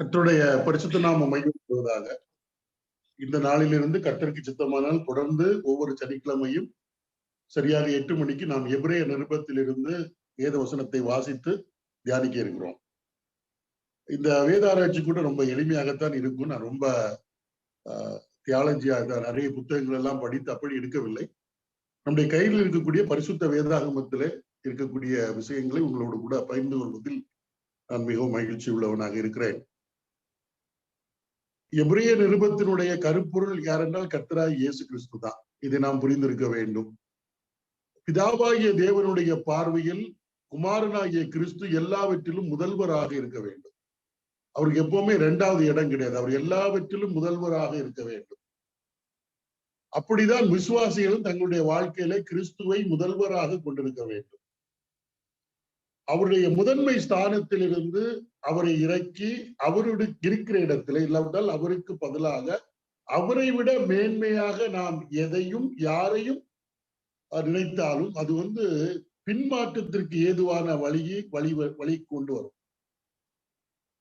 கர்த்தருடைய பரிசுத்த நாமம் மகிமைப்படுவதாக. இந்த நாளிலிருந்து கர்த்தருக்கு சித்தமானால் தொடர்ந்து ஒவ்வொரு சனிக்கிழமையும் சரியாக 8 மணிக்கு நாம் எபிரேய நிருபத்திலிருந்து வேத வசனத்தை வாசித்து தியானிக்க இருக்கிறோம். இந்த வேத ஆராய்ச்சி கூட ரொம்ப எளிமையாகத்தான் இருக்கும். நான் ரொம்ப தியாலஜியாக நிறைய புத்தகங்கள் எல்லாம் படித்து அப்படி எடுக்கவில்லை. நம்முடைய கையில் இருக்கக்கூடிய பரிசுத்த வேதாகமத்திலே இருக்கக்கூடிய விஷயங்களை உங்களோடு கூட பகிர்ந்து கொள்வதில் நான் மிகவும் மகிழ்ச்சி உள்ளவனாக இருக்கிறேன். எபிரேய நிருபத்தினுடைய கருப்பொருள் யாரென்றால் கர்த்தராகிய இயேசு கிறிஸ்து தான். இதை நாம் புரிந்திருக்க வேண்டும். பிதாவாகிய தேவனுடைய பார்வையில் குமாரனாகிய கிறிஸ்து எல்லாவற்றிலும் முதல்வராக இருக்க வேண்டும். அவருக்கு எப்பவுமே இரண்டாவது இடம் கிடையாது. அவர் எல்லாவற்றிலும் முதல்வராக இருக்க வேண்டும். அப்படிதான் விசுவாசிகளும் தங்களுடைய வாழ்க்கையில கிறிஸ்துவை முதல்வராக கொண்டிருக்க வேண்டும். அவருடைய முதன்மை ஸ்தானத்திலிருந்து அவரை இறக்கி அவருடைய இருக்கிற இடத்துல இல்லாவிட்டால் அவருக்கு பதிலாக அவரை விட மேன்மையாக நாம் எதையும் யாரையும் நினைத்தாலும் அது பின்மாற்றத்திற்கு ஏதுவான வழி கொண்டு வரும்.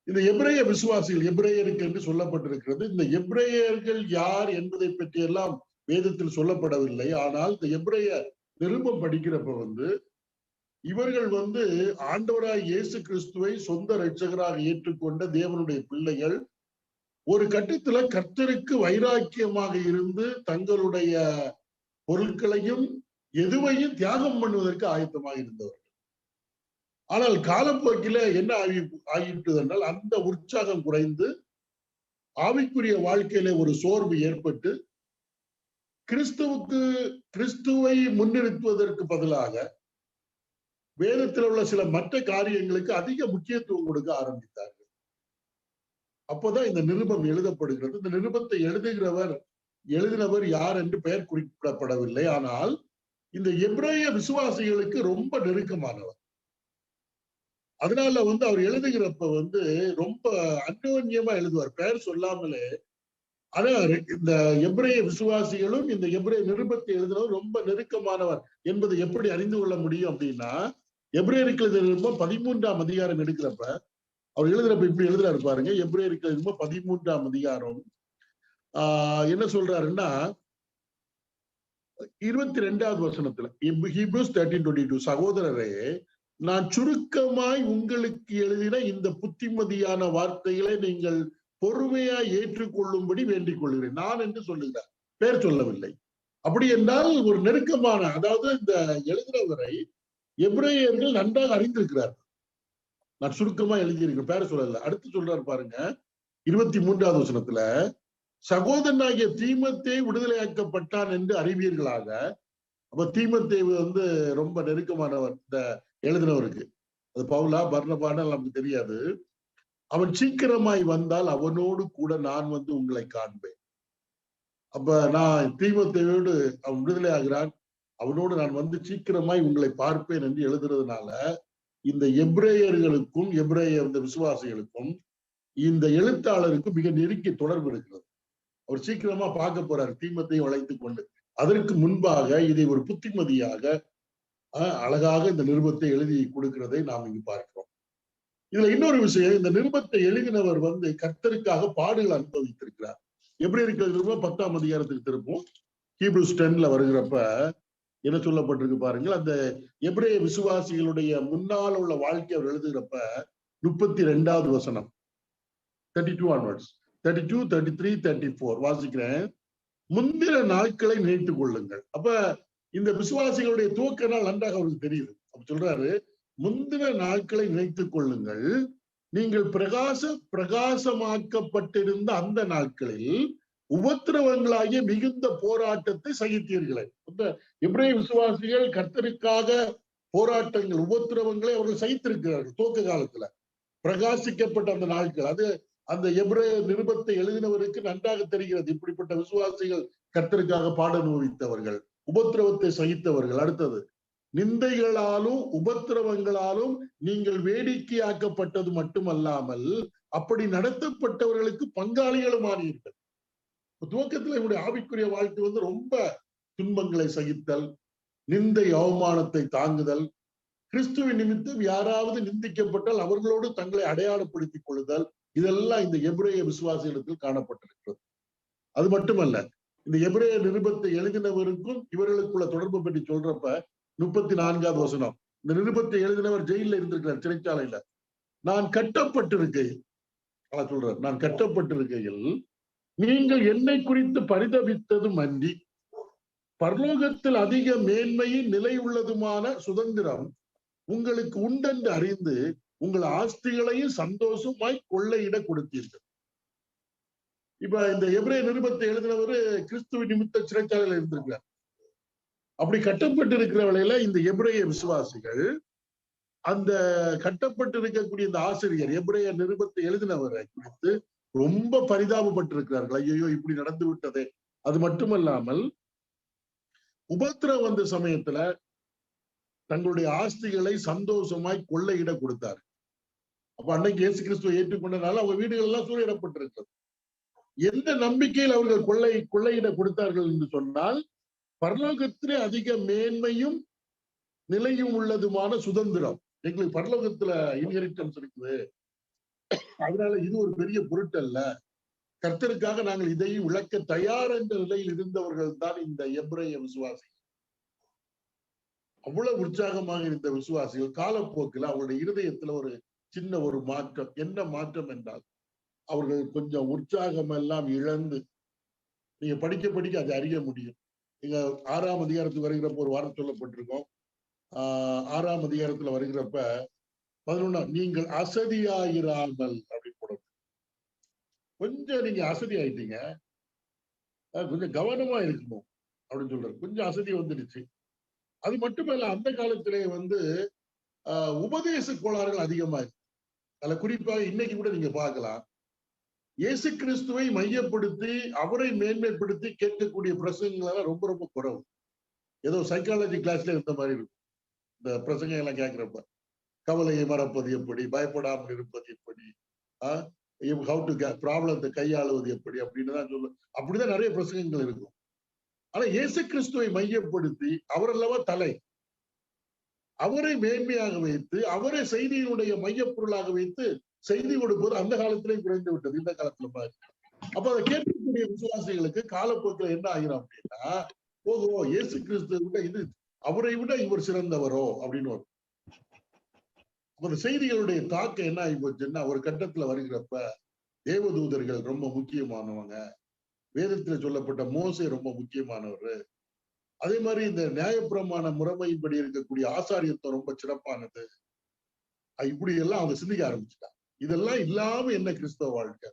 இந்த எபிரேய விசுவாசிகள், எபிரேயருக்கு என்று சொல்லப்பட்டிருக்கிறது. இந்த எபிரேயர்கள் யார் என்பதை பற்றி எல்லாம் வேதத்தில் சொல்லப்படவில்லை. ஆனால் இந்த எபிரேய நிருபம் படிக்கிறப்ப இவர்கள் ஆண்டவராய் இயேசு கிறிஸ்துவை சொந்த இரட்சகராக ஏற்றுக்கொண்ட தேவனுடைய பிள்ளைகள். ஒரு கட்டத்துல கர்த்தருக்கு வைராக்கியமாக இருந்து தங்களுடைய பொருட்களையும் எதுவையும் தியாகம் பண்ணுவதற்கு ஆயத்தமாக இருந்தவர்கள். ஆனால் காலப்போக்கில என்ன ஆகிவிட்டது என்றால் அந்த உற்சாகம் குறைந்து ஆவிக்குரிய வாழ்க்கையில ஒரு சோர்வு ஏற்பட்டு கிறிஸ்துவை முன்னிறுத்துவதற்கு பதிலாக வேதத்தில் உள்ள சில மற்ற காரியங்களுக்கு அதிக முக்கியத்துவம் கொடுக்க ஆரம்பித்தார்கள். அப்போதான் இந்த நிருபம் எழுதப்படுகிறது. இந்த நிருபத்தை எழுதினவர் யார் என்று பெயர் குறிப்பிடப்படவில்லை. ஆனால் இந்த எபிரேய விசுவாசிகளுக்கு ரொம்ப நெருக்கமானவர். அதனால அவர் எழுதுகிறப்ப ரொம்ப அந்யோன்யமா எழுதுவார், பெயர் சொல்லாமலே. ஆனா இந்த எபிரேய விசுவாசிகளும் இந்த எபிரேய நிருபத்தை எழுதினவர் ரொம்ப நெருக்கமானவர் என்பதை எப்படி அறிந்து கொள்ள முடியும் அப்படின்னா, எபிரேயருக்கு நிருபம் 13ஆம் அதிகாரம் எடுக்கிறப்ப அவர் எழுதுறப்ப இப்படி எழுதுறாரு பாருங்க. எபிரேயருக்கு நிருபம் 13ஆம் அதிகாரம் என்ன சொல்றாருன்னா 22வது வசனத்துல Hebrews 13:22, சகோதரரே, நான் சுருக்கமாய் உங்களுக்கு எழுதின இந்த புத்திமதியான வார்த்தைகளை நீங்கள் பொறுமையா ஏற்றுக்கொள்ளும்படி வேண்டிக் கொள்கிறேன். நான் என்று சொல்லுகிறார், பேர் சொல்லவில்லை. அப்படி என்றால் ஒரு நெருக்கமான, அதாவது இந்த எழுதுறவரை எபிரேயர்கள் நன்றாக அறிந்திருக்கிறார்கள். நான் சுருக்கமா எழுதியிருக்கிறேன், பேர சொல்லல. அடுத்து சொல்றாரு பாருங்க 23வது வசனத்துல, சகோதரனாகிய தீமோத்தேயு விடுதலையாக்கப்பட்டான் என்று அறிவீர்களாக. அப்ப தீமோத்தேயு ரொம்ப நெருக்கமானவர் இந்த எழுதினவருக்கு. அது பவுலா பர்னபான்னு நமக்கு தெரியாது. அவன் சீக்கிரமாய் வந்தால் அவனோடு கூட நான் உங்களை காண்பேன். அப்ப நான் தீமோத்தேயோடு அவன் விடுதலை ஆகிறான், அவனோடு நான் சீக்கிரமாய் உங்களை பார்ப்பேன் என்று எழுதுறதுனால இந்த எபிரேயர்களுக்கும் எபிரேய விசுவாசிகளுக்கும் இந்த எழுத்தாளருக்கும் மிக நெருங்கிய தொடர்பு இருக்கிறது. அவர் சீக்கிரமா பார்க்க போறார் தீமோத்தேயை அழைத்துக் கொண்டு. அதற்கு முன்பாக இதை ஒரு புத்திமதியாக அழகாக இந்த நிருபத்தை எழுதி கொடுக்கிறதை நாம் இங்கு பார்க்கிறோம். இதுல இன்னொரு விஷயம், இந்த நிருபத்தை எழுதினவர் கர்த்தருக்காக பாடுகள் அனுபவித்திருக்கிறார். எபிரேயர்கள் நிருபம் 10ஆம் அதிகாரத்துக்கு திருப்போம். Hebrews 10ல வருகிறப்ப என்ன சொல்லப்பட்டிருக்கு பாருங்கள். அந்த எபிரேய விசுவாசிகளுடைய முன்னால் உள்ள வாழ்க்கை அவர் எழுதுகிறப்ப 32வது வசனம் 32 onwards 32, 33, 34 வாசிக்கிறேன். முந்தின நாட்களை நினைத்துக் கொள்ளுங்கள். அப்ப இந்த விசுவாசிகளுடைய துவக்க நாள் நன்றாக அவருக்கு தெரியுது. அப்ப சொல்றாரு, முந்தின நாட்களை நினைத்துக் கொள்ளுங்கள், நீங்கள் பிரகாசமாக்கப்பட்டிருந்த அந்த நாட்களில் உபத்திரவங்களாகிய மிகுந்த போராட்டத்தை சகித்தீர்களே. எபிரேய விசுவாசிகள் கர்த்தருக்காக போராட்டங்கள், உபத்திரவங்களை அவர்கள் சகித்திருக்கிறார்கள் துவக்க காலத்துல. பிரகாசிக்கப்பட்ட அந்த நாட்கள், அது அந்த எபிரேய நிருபத்தை எழுதினவருக்கு நன்றாக தெரிகிறது. இப்படிப்பட்ட விசுவாசிகள் கர்த்தருக்காக பாட அனுபவித்தவர்கள், உபத்திரவத்தை சகித்தவர்கள். அடுத்தது, நிந்தைகளாலும் உபத்திரவங்களாலும் நீங்கள் வேடிக்கையாக்கப்பட்டது மட்டுமல்லாமல் அப்படி நடத்தப்பட்டவர்களுக்கு பங்காளிகளும் ஆனீர்கள். துவக்கத்துல இவருடைய ஆவிக்குரிய வாழ்க்கை ரொம்ப துன்பங்களை சகித்தல், நிந்தை அவமானத்தை தாங்குதல், கிறிஸ்துவின் நிமித்தம் யாராவது நிந்திக்கப்பட்டால் அவர்களோடு தங்களை அடையாளப்படுத்திக் கொள்ளுதல், இதெல்லாம் இந்த எபிரேய விசுவாசிகளிடத்தில் காணப்பட்டிருக்கிறது. அது மட்டுமல்ல, இந்த எபிரேய நிருபத்தை எழுதினவருக்கும் இவர்களுக்குள்ள தொடர்பு பற்றி சொல்றப்ப 34வது வசனம், இந்த நிருபத்தை எழுதினவர் ஜெயில இருந்திருக்கிறார், சிறைச்சாலையில. நான் கட்டப்பட்டிருக்கையில் சொல்றார், நான் கட்டப்பட்டிருக்கையில் நீங்கள் என்னை குறித்து பரிதபித்ததும் அன்றி பரலோகத்தில் அதிக மேன்மையின் நிலை உள்ளதுமான சுதந்திரம் உங்களுக்கு உண்டென்று அறிந்து உங்கள் ஆஸ்திகளையும் சந்தோஷமாய் கொள்ளையிட கொடுத்தீர்கள். இப்ப இந்த எபிரேய நிருபத்தை எழுதினவரு கிறிஸ்துவ நிமித்த சிறைச்சாலையில் இருந்திருக்கிறார். அப்படி கட்டப்பட்டு இருக்கிற வேளையில இந்த எபிரேய விசுவாசிகள் அந்த கட்டப்பட்டு இருக்கக்கூடிய இந்த ஆசிரியர் எபிரேய நிருபத்தை எழுதினவரை குறித்து ரொம்ப பரிதாபப்பட்டிருக்கிறார்கள். ஐயோ இப்படி நடந்து விட்டதே. அது மட்டுமல்லாமல் உபத்திரம் வந்த சமயத்துல தங்களுடைய ஆஸ்திகளை சந்தோஷமாய் கொள்ளையிட கொடுத்தார். அப்ப அன்னைக்கு இயேசு கிறிஸ்துவை ஏற்றுக்கொண்டனால அவங்க வீடுகள் எல்லாம் சூறையிடப்பட்டிருக்கிறது. எந்த நம்பிக்கையில் அவர்கள் கொள்ளையிட கொடுத்தார்கள் என்று சொன்னால், பரலோகத்திலே அதிக மேன்மையும் நிலையும் உள்ளதுமான சுதந்திரம். எங்களுக்கு பரலோகத்துல இன்ஹெரிட்டன்ஸ் இருக்குது, அதனால இது ஒரு பெரிய பொருட்டல்ல, கர்த்தருக்காக நாங்கள் இதையும் விளக்க தயார் என்ற நிலையில் இருந்தவர்கள் தான் இந்த எபிரேய விசுவாசிகள். அவ்வளவு உற்சாகமாக இருந்த விசுவாசிகள் காலப்போக்கில் அவருடைய இருதயத்துல ஒரு சின்ன ஒரு மாற்றம். என்ன மாற்றம் என்றால், அவர்கள் கொஞ்சம் உற்சாகம் எல்லாம் இழந்து, நீங்க படிக்க அதை அறிய முடியும். நீங்க 6ஆம் அதிகாரத்துக்கு வருகிறப்ப ஒரு வாரம் சொல்லப்பட்டிருக்கோம். 6ஆம் அதிகாரத்துல வருகிறப்ப 11 நீங்கள் அசதியாயிராமல் அப்படின்னு போட, கொஞ்சம் நீங்க அசதி ஆயிட்டீங்க, கொஞ்சம் கவனமா இருக்கணும் அப்படின்னு சொல்றாரு. கொஞ்சம் அசதி வந்துடுச்சு. அது மட்டுமல்ல, அந்த காலத்திலே உபதேச கோளாறுகள் அதிகமா இருக்கு. அதுல குறிப்பாக இன்னைக்கு கூட நீங்க பார்க்கலாம், இயேசு கிறிஸ்துவை மையப்படுத்தி அவரை மேன்மைப்படுத்தி கேட்கக்கூடிய பிரசங்கங்கள் ரொம்ப ரொம்ப குறைவு. ஏதோ சைக்காலஜி கிளாஸ்ல இருந்த மாதிரி இருக்கும் இந்த பிரசங்கம் எல்லாம் கேட்கிறப்ப. கவலையை மறப்பது எப்படி, பயப்படாமல் இருப்பது எப்படி, ஹவு டு ப்ராப்ளத்தை கையாளுவது எப்படி அப்படின்னு தான் சொல்ல, அப்படிதான் நிறைய பிரசங்கங்கள் இருக்கும். ஆனா இயேசு கிறிஸ்துவை மையப்படுத்தி அவர் அல்லவா தலை, அவரை மேன்மையாக வைத்து அவரை செய்தியினுடைய மையப்பொருளாக வைத்து செய்தி கொடுப்பது அந்த காலத்திலே குறைந்து விட்டது, இந்த காலத்துல பாரு. அப்ப அதை கேட்கக்கூடிய விசுவாசிகளுக்கு காலப்போக்கில் என்ன ஆகிறோம் அப்படின்னா, ஓஹோ இயேசு கிறிஸ்துவை விட அவரை விட இவர் சிறந்தவரோ அப்படின்னு வரும். அந்த செய்திகளுடைய தாக்கம் என்ன ஆகி போச்சுன்னா, ஒரு கட்டத்துல வருகிறப்ப தேவதூதர்கள் ரொம்ப முக்கியமானவங்க, வேதத்துல சொல்லப்பட்ட மோசே ரொம்ப முக்கியமானவர், அதே மாதிரி இந்த நியாயப்பிரமாண முறைமையின்படி இருக்கக்கூடிய ஆசாரியத்துவம் ரொம்ப சிறப்பானது, இப்படி எல்லாம் அவங்க சிந்திக்க ஆரம்பிச்சுட்டாங்க. இதெல்லாம் இல்லாம என்ன கிறிஸ்தவ வாழ்க்கை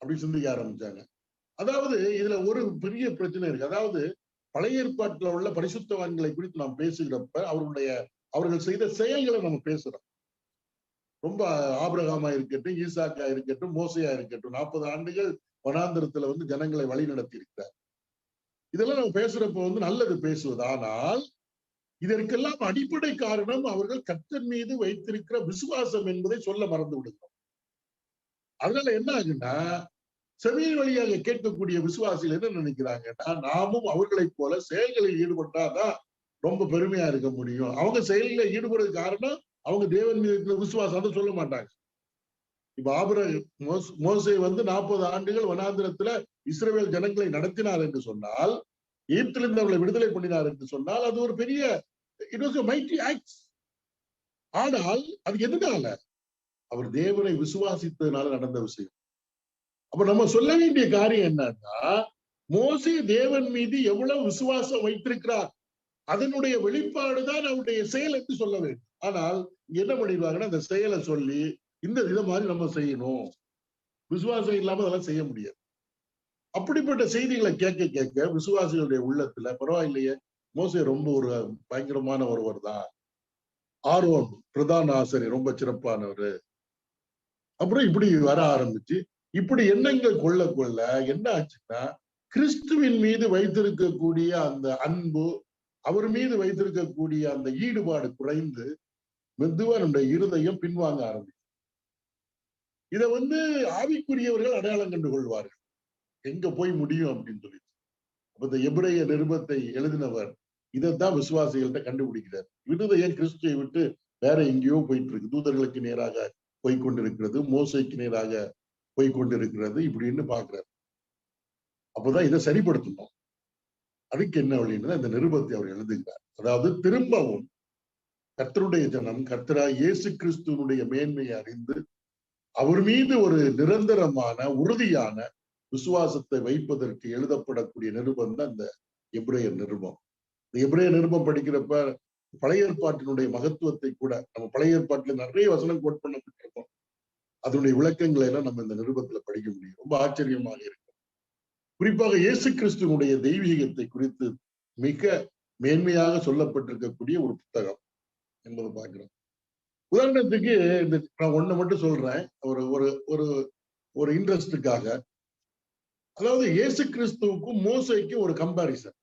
அப்படி சிந்திக்க ஆரம்பிச்சாங்க. அதாவது இதுல ஒரு பெரிய பிரச்சனை இருக்கு. அதாவது பழைய ஏற்பாட்டுல உள்ள பரிசுத்தவான்களை குறித்து நாம் பேசுகிறப்ப அவர்கள் செய்த செயல்களை நம்ம பேசுறோம். ரொம்ப ஆபிரகாமா இருக்கட்டும், ஈசாக்கா இருக்கட்டும், மோசையா இருக்கட்டும், 40 ஆண்டுகள் வனாந்திரத்துல ஜனங்களை வழி நடத்தி இருக்கிறார். இதெல்லாம் நம்ம பேசுறப்ப நல்லது பேசுவது. ஆனால் இதற்கெல்லாம் அடிப்படை காரணம் அவர்கள் கர்த்தர் மீது வைத்திருக்கிற விசுவாசம் என்பதை சொல்ல மறந்து விடுகிறோம். அதனால என்ன ஆகுன்னா, செவியின் வழியாக கேட்கக்கூடிய விசுவாசிகள் என்ன நினைக்கிறாங்கன்னா, நாமும் அவர்களைப் போல செயல்களில் ஈடுபட்டாதான் ரொம்ப பெருமையா இருக்க முடியும். அவங்க செயலில் ஈடுபடுறது காரணம் அவங்க தேவன் மீது இருக்கிற விசுவாசம், அதை சொல்ல மாட்டாங்க. இப்ப மோசே 40 ஆண்டுகள் வனாந்திரத்துல இஸ்ரவேல் ஜனங்களை நடத்தினார் என்று சொன்னால், எகிப்திலிருந்து அவர்களை விடுதலை பண்ணினார் என்று சொன்னால், அது ஒரு பெரிய it was a mighty act. ஆனால் அது எதனால? அவர் தேவனை விசுவாசித்ததுனால நடந்த விஷயம். அப்ப நம்ம சொல்ல வேண்டிய காரியம் என்னன்னா, மோசே தேவன் மீது எவ்வளவு விசுவாசம் வைத்திருக்கிறார், அதனுடைய வெளிப்பாடுதான் அவருடைய செயல் என்று சொல்ல வேண்டும். ஆனால் என்ன பண்ணிடுவாங்கன்னா, அந்த செயலை சொல்லி இதை மாதிரி நம்ம செய்யணும், விசுவாசம் இல்லாம அதெல்லாம் செய்ய முடியாது. அப்படிப்பட்ட செய்திகளை கேட்க கேட்க விசுவாசிகளுடைய உள்ளத்துல பரவாயில்லையே, மோசே ரொம்ப ஒரு பயங்கரமான ஒருவர் தான், ஆரோன் பிரதான ஆசிரியர் ரொம்ப சிறப்பானவர், அப்புறம் இப்படி வர ஆரம்பிச்சு இப்படி எண்ணங்கள் கொள்ள கொள்ள என்ன ஆச்சுன்னா, கிறிஸ்துவின் மீது வைத்திருக்கக்கூடிய அந்த அன்பு, அவர் மீது வைத்திருக்கக்கூடிய அந்த ஈடுபாடு குறைந்து மெதுவா நம்முடைய இருதயம் பின்வாங்க ஆரம்பிக்கும். இத ஆவிக்குரியவர்கள் அடையாளம் கண்டு கொள்வார்கள், எங்க போய் முடியும் அப்படின்னு சொல்லி. அப்ப இந்த எபிரேய நிருபத்தை எழுதினவர் இதைத்தான் விசுவாசிகள்கிட்ட கண்டுபிடிக்கிறார். இருதயம் கிறிஸ்துவை விட்டு வேற எங்கேயோ போயிட்டு இருக்கு, தூதர்களுக்கு நேராக போய்கொண்டிருக்கிறது, மோசைக்கு நேராக போய்கொண்டிருக்கிறது இப்படின்னு பாக்குறாரு. அப்பதான் இதை சரிப்படுத்தணும். அதுக்கு என்ன வழின்னா இந்த நிருபத்தை அவர் எழுதுகிறார். அதாவது திரும்பவும் கர்த்தருடைய ஜனம் கர்த்தராகிய இயேசு கிறிஸ்துவனுடைய மேன்மையை அறிந்து அவர் மீது ஒரு நிரந்தரமான உறுதியான விசுவாசத்தை வைப்பதற்கு எழுதப்படக்கூடிய நிருபம் தான் இந்த எபிரேயர் நிருபம். இந்த எபிரேயர் நிருபம் படிக்கிறப்ப பழைய ஏற்பாட்டினுடைய மகத்துவத்தை கூட, நம்ம பழைய ஏற்பாட்டுல நிறைய வசனம் கோட் பண்ணப்பட்டிருக்கோம், அதனுடைய விளக்கங்களை எல்லாம் நம்ம இந்த நிருபத்துல படிக்க முடியும். ரொம்ப ஆச்சரியமாக இருக்கும். குறிப்பாக இயேசு கிறிஸ்துவனுடைய தெய்வீகத்தை குறித்து மிக மேன்மையாக சொல்லப்பட்டிருக்கக்கூடிய ஒரு புத்தகம் என்பதை பார்க்கிறோம். உதாரணத்துக்கு இந்த நான் ஒண்ணு மட்டும் சொல்றேன், ஒரு ஒரு ஒரு ஒரு இன்ட்ரெஸ்டுக்காக. அதாவது இயேசு கிறிஸ்துவுக்கும் மோசைக்கும் ஒரு கம்பாரிசன்.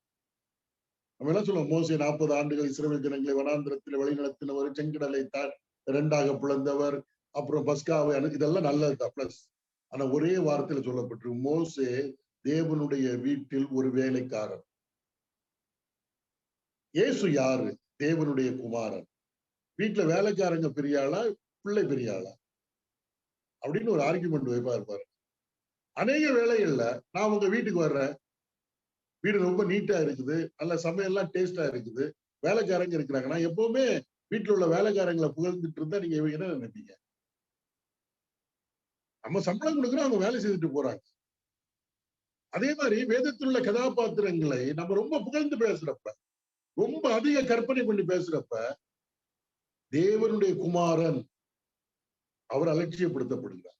நம்ம என்ன சொல்லுவோம், மோசே 40 ஆண்டுகள் இஸ்ரவேல் ஜனங்களை வனாந்திரத்தில் வழிநடத்தினவர், செங்கடலை தான் 2ஆக பிளந்தவர், அப்புறம் பஸ்காவை இதெல்லாம் நல்லதுதான் பிளஸ். ஆனா ஒரே வார்த்தையில சொல்லப்பட்டு மோசே தேவனுடைய வீட்டில் ஒரு வேலைக்காரன். இயேசு யாரு? தேவனுடைய குமாரன். வீட்டுல வேலைக்காரங்க பெரிய ஆளா, பிள்ளை பெரிய ஆளா அப்படின்னு ஒரு ஆர்குமெண்ட் வைப்பா இருப்பாரு. அநேக வேலைகள்ல நான் உங்க வீட்டுக்கு வர்றேன், வீடு ரொம்ப நீட்டா இருக்குது, நல்ல சமையல்லாம் டேஸ்டா இருக்குது, வேலைக்காரங்க இருக்கிறாங்க. நான் எப்பவுமே வீட்டுல உள்ள வேலைக்காரங்களை புகழ்ந்துட்டு இருந்தா நீங்க என்ன நினைப்பீங்க? நம்ம சம்பளம் கொடுக்குறோம், அவங்க வேலை செய்துட்டு போறாங்க. அதே மாதிரி வேதத்தில் உள்ள கதாபாத்திரங்களை நம்ம ரொம்ப புகழ்ந்து பேசுறப்ப, ரொம்ப அதிக கற்பனை பண்ணி பேசுறப்ப தேவனுடைய குமாரன் அவர் அலட்சியப்படுத்தப்படுகிறார்.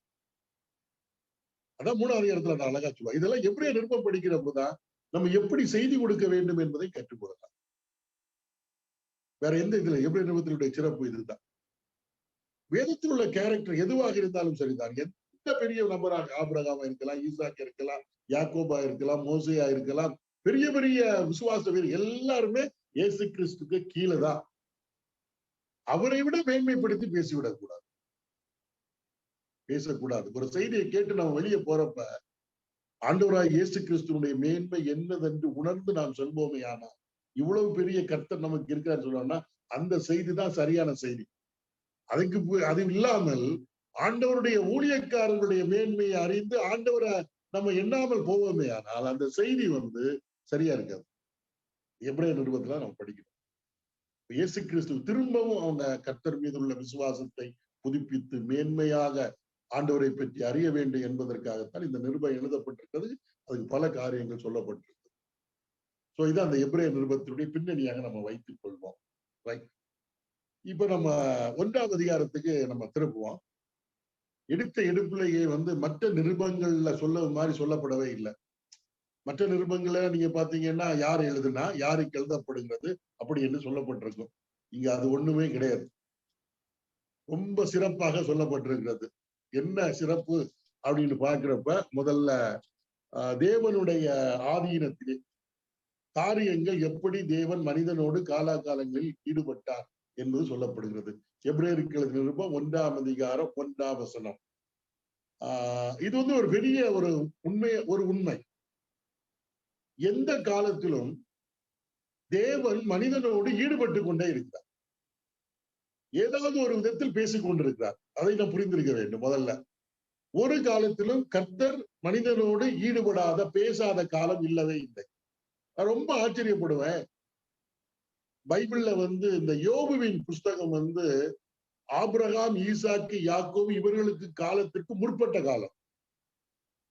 அதான் 3ஆவது இடத்துல நான் அழகா சொல்லுவேன். இதெல்லாம் எபிரேயர் நிருபம் படிக்கிறப்பதான் நம்ம எப்படி செய்தி கொடுக்க வேண்டும் என்பதை கற்றுக்கொள்ளலாம். வேற எந்த இதுல எபிரேயர் நிருபத்தினுடைய சிறப்பு இதுதான். வேதத்தில் உள்ள கேரக்டர் எதுவாக இருந்தாலும் சரிதான், எந்த பெரிய நபராக, ஆபிரகாமா இருக்கலாம், ஈசாக்கு இருக்கலாம், யாக்கோபா இருக்கலாம், மோசையா இருக்கலாம், பெரிய பெரிய விசுவாச வீரர் எல்லாருமே இயேசு கிறிஸ்துக்கு கீழே தான். அவரை விட மேன்மைப்படுத்தி பேசிவிடக்கூடாது, பேசக்கூடாது. ஒரு செய்தியை கேட்டு நம்ம வெளியே போறப்ப ஆண்டவராய் இயேசு கிறிஸ்துவனுடைய மேன்மை என்னதென்று உணர்ந்து நாம் சொல்வோமே, ஆனா இவ்வளவு பெரிய கர்த்தர் நமக்கு இருக்கிறான்னு சொல்லணும்னா அந்த செய்தி தான் சரியான செய்தி. அது இல்லாமல் ஆண்டவருடைய ஊழியக்காரர்களுடைய மேன்மையை அறிந்து ஆண்டவரை நம்ம எண்ணாமல் போவோமே, ஆனால் அந்த செய்தி சரியா இருக்காது. எபிரேயர் நிருபத்துல நம்ம படிக்கணும். இயேசு கிறிஸ்து திரும்பவும் அவங்க கர்த்தர் மீது உள்ள விசுவாசத்தை புதுப்பித்து மேன்மையாக ஆண்டவரை பற்றி அறிய வேண்டும் என்பதற்காகத்தான் இந்த நிருபம் எழுதப்பட்டிருக்கிறது. அதுக்கு பல காரியங்கள் சொல்லப்பட்டிருக்கு. சோ இது அந்த எபிரேயர் நிருபத்தினுடைய பின்னணியாக நம்ம வைத்துக் கொள்வோம். ரைட். இப்ப நம்ம 1ஆம் அதிகாரத்துக்கு நம்ம திருப்புவோம். எடுத்த எடுப்பிலேயே மற்ற நிருபங்கள்ல சொல்ல மாதிரி சொல்லப்படவே இல்லை. மற்ற நிருபங்களை நீங்க பாத்தீங்கன்னா யார் எழுதுனா, யாருக்கு எழுதப்படுகிறது அப்படி என்று சொல்லப்பட்டிருக்கும். இங்க அது ஒண்ணுமே கிடையாது. ரொம்ப சிறப்பாக சொல்லப்பட்டிருக்கிறது. என்ன சிறப்பு அப்படின்னு பாக்குறப்ப முதல்ல தேவனுடைய ஆதீனத்திலே காரியங்கள் எப்படி தேவன் மனிதனோடு காலாகாலங்களில் ஈடுபட்டார் என்பது சொல்லப்படுகிறது. எபிரேயருக்கு எழுதின நிருபம் 1ஆம் அதிகாரம் 1ஆம் வசனம். இது ஒரு பெரிய ஒரு உண்மை. எந்த காலத்திலும் தேவன் மனிதனோடு ஈடுபட்டு கொண்டே இருக்கிறார், ஏதாவது ஒரு விதத்தில் பேசிக் கொண்டிருக்கிறார். அதை நாம் புரிந்திருக்க வேண்டும். முதல்ல ஒரு காலத்திலும் கர்த்தர் மனிதனோடு ஈடுபடாத பேசாத காலம் இல்லவே இல்லை. நான் ரொம்ப ஆச்சரியப்படுவேன். பைபிள்ல இந்த யோபுவின் புஸ்தகம் ஆபிரகாம், ஈசாக்கு, யாக்கோபு இவர்களுக்கு காலத்திற்கு முற்பட்ட காலம்.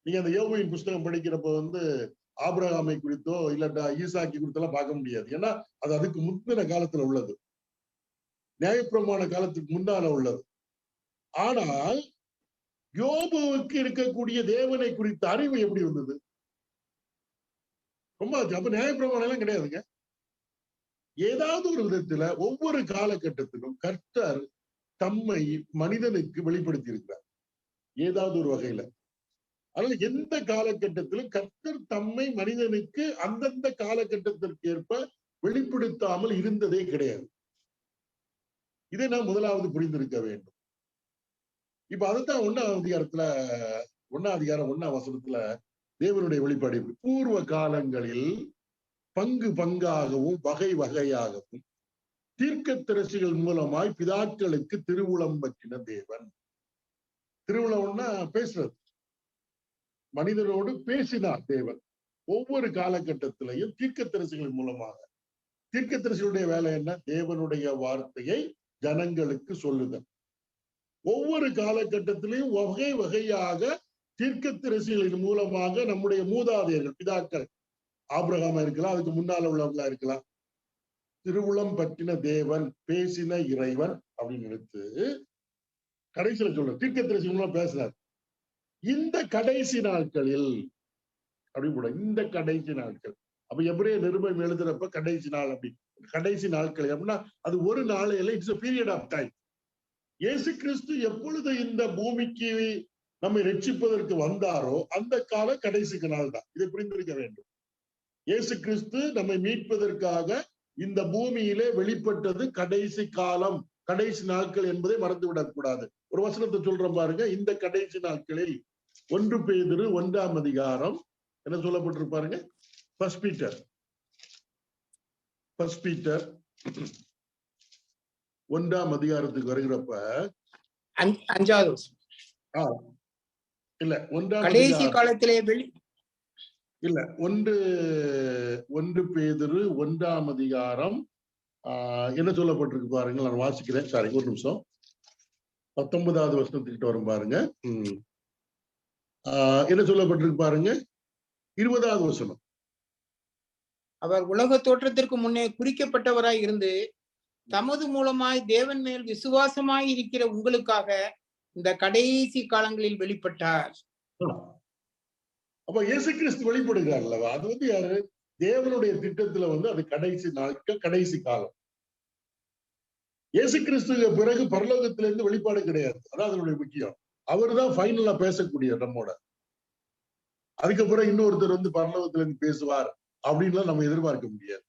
நீங்க அந்த யோபுவின் புஸ்தகம் படிக்கிறப்ப ஆபிரகாமை குறித்தோ இல்லாட்டா ஈசாக்கி குறித்தெல்லாம் பார்க்க முடியாது. ஏன்னா அது அதுக்கு முந்தின காலத்துல உள்ளது, நியாயப்பிரமாண காலத்துக்கு முன்னால உள்ளது. ஆனால் யோபுவுக்கு இருக்கக்கூடிய தேவனை குறித்த அறிவு எப்படி வந்தது? ரொம்ப அப்ப நியாயப்பிரமாணம் எல்லாம் கிடையாதுங்க. ஏதாவது ஒரு விதத்துல ஒவ்வொரு காலகட்டத்திலும் கர்த்தர் தம்மை மனிதனுக்கு வெளிப்படுத்தி இருக்கிறார், ஏதாவது ஒரு வகையில. அதனால எந்த காலகட்டத்திலும் கர்த்தர் தம்மை மனிதனுக்கு அந்தந்த காலகட்டத்திற்கு ஏற்ப வெளிப்படுத்தாமல் இருந்ததே கிடையாது. இதை நாம் முதலாவது புரிந்திருக்க வேண்டும். இப்ப அதுதான் 1ஆம் அதிகாரத்துல 1ஆம் அதிகாரம் 1ஆம் வசனத்துல தேவனுடைய வெளிப்பாடு பூர்வ காலங்களில் பங்கு பங்காகவும் வகை வகையாகவும் தீர்க்கதரிசிகள் மூலமாய் பிதாக்களுக்கு திருவுளம் பற்றின தேவன். திருவுளம்னா பேசுறது. மனிதனோடு பேசினார் தேவன். ஒவ்வொரு காலகட்டத்திலையும் தீர்க்கதரிசிகள் மூலமாக. தீர்க்கதரிசிகளுடைய வேலை என்ன? தேவனுடைய வார்த்தையை ஜனங்களுக்கு சொல்லுதல். ஒவ்வொரு காலகட்டத்திலையும் வகை வகையாக தீர்க்கதரிசிகளின் மூலமாக நம்முடைய மூதாதையர்கள், பிதாக்கள், ஆபிரகாமா இருக்கலாம், அதுக்கு முன்னால உள்ளவங்களா இருக்கலாம், திருவுளம் பற்றின தேவன், பேசின இறைவன் அப்படின்னு எடுத்து கடைசியில சொல்ற தீர்க்கதரிசி மூலம் பேசுறாரு. இந்த கடைசி நாட்களில் அப்படி கூட, இந்த கடைசி நாட்கள். அப்ப எபிரேய நிருபம் எழுதுறப்ப கடைசி நாள் அப்படி, கடைசி நாட்கள் அப்படின்னா அது ஒரு நாளையில, it's a period of time. இயேசு கிறிஸ்து எப்பொழுது இந்த பூமிக்கு நம்மை ரட்சிப்பதற்கு வந்தாரோ அந்த கால கடைசிக்கு நாள் தான். இதை புரிந்திருக்க வேண்டும். இயேசு கிறிஸ்து நம்மை மீட்பதற்காக இந்த பூமியிலே வெளிப்பட்டது கடைசி காலம், கடைசி நாட்கள் என்பதை மறந்து விடக்கூடாது. ஒரு வசனத்தை சொல்றோம் பாருங்க. இந்த கடைசி நாட்களில் 1 பேதுரு 1ஆம் அதிகாரம் என்ன சொல்லப்பட்டிருப்பாருங்க? ஃபர்ஸ்ட் பீட்டர் 1ஆம் அதிகாரத்துக்கு வருகிறப்ப 5வது இல்ல 1ஆம் கடைசி காலத்திலே இல்ல 1 பேதுரு 1ஆம் அதிகாரம் என்ன சொல்லப்பட்டிருக்கு பாருங்க. நான் வாசிக்கிறேன். சாரி, ஒரு நிமிஷம். 19வது வசனத்துக்கிட்ட வரும் பாருங்க. என்ன சொல்லப்பட்டிருக்கு பாருங்க. 20வது வசனம். அவர் உலக தோற்றத்திற்கு முன்னே குறிக்கப்பட்டவராய் இருந்து தமது மூலமாய் தேவன் மேல் விசுவாசமாய் இருக்கிற உங்களுக்காக இந்த கடைசி காலங்களில் வெளிப்பட்டார். அப்ப இயேசு கிறிஸ்து வெளிப்படுகிறார் அல்லவா? அது யாரு? தேவனுடைய திட்டத்துல அது கடைசி நாட்கள், கடைசி காலம். இயேசு கிறிஸ்துக்கு பிறகு பரலோகத்திலிருந்து வெளிப்பாடு கிடையாது. அதான் அதனுடைய முக்கியம். அவர் தான் ஃபைனலா பேசக்கூடிய நம்மோட. அதுக்கப்புறம் இன்னொருத்தர் பரலோகத்திலிருந்து பேசுவார் அப்படின்லாம் நம்ம எதிர்பார்க்க முடியாது.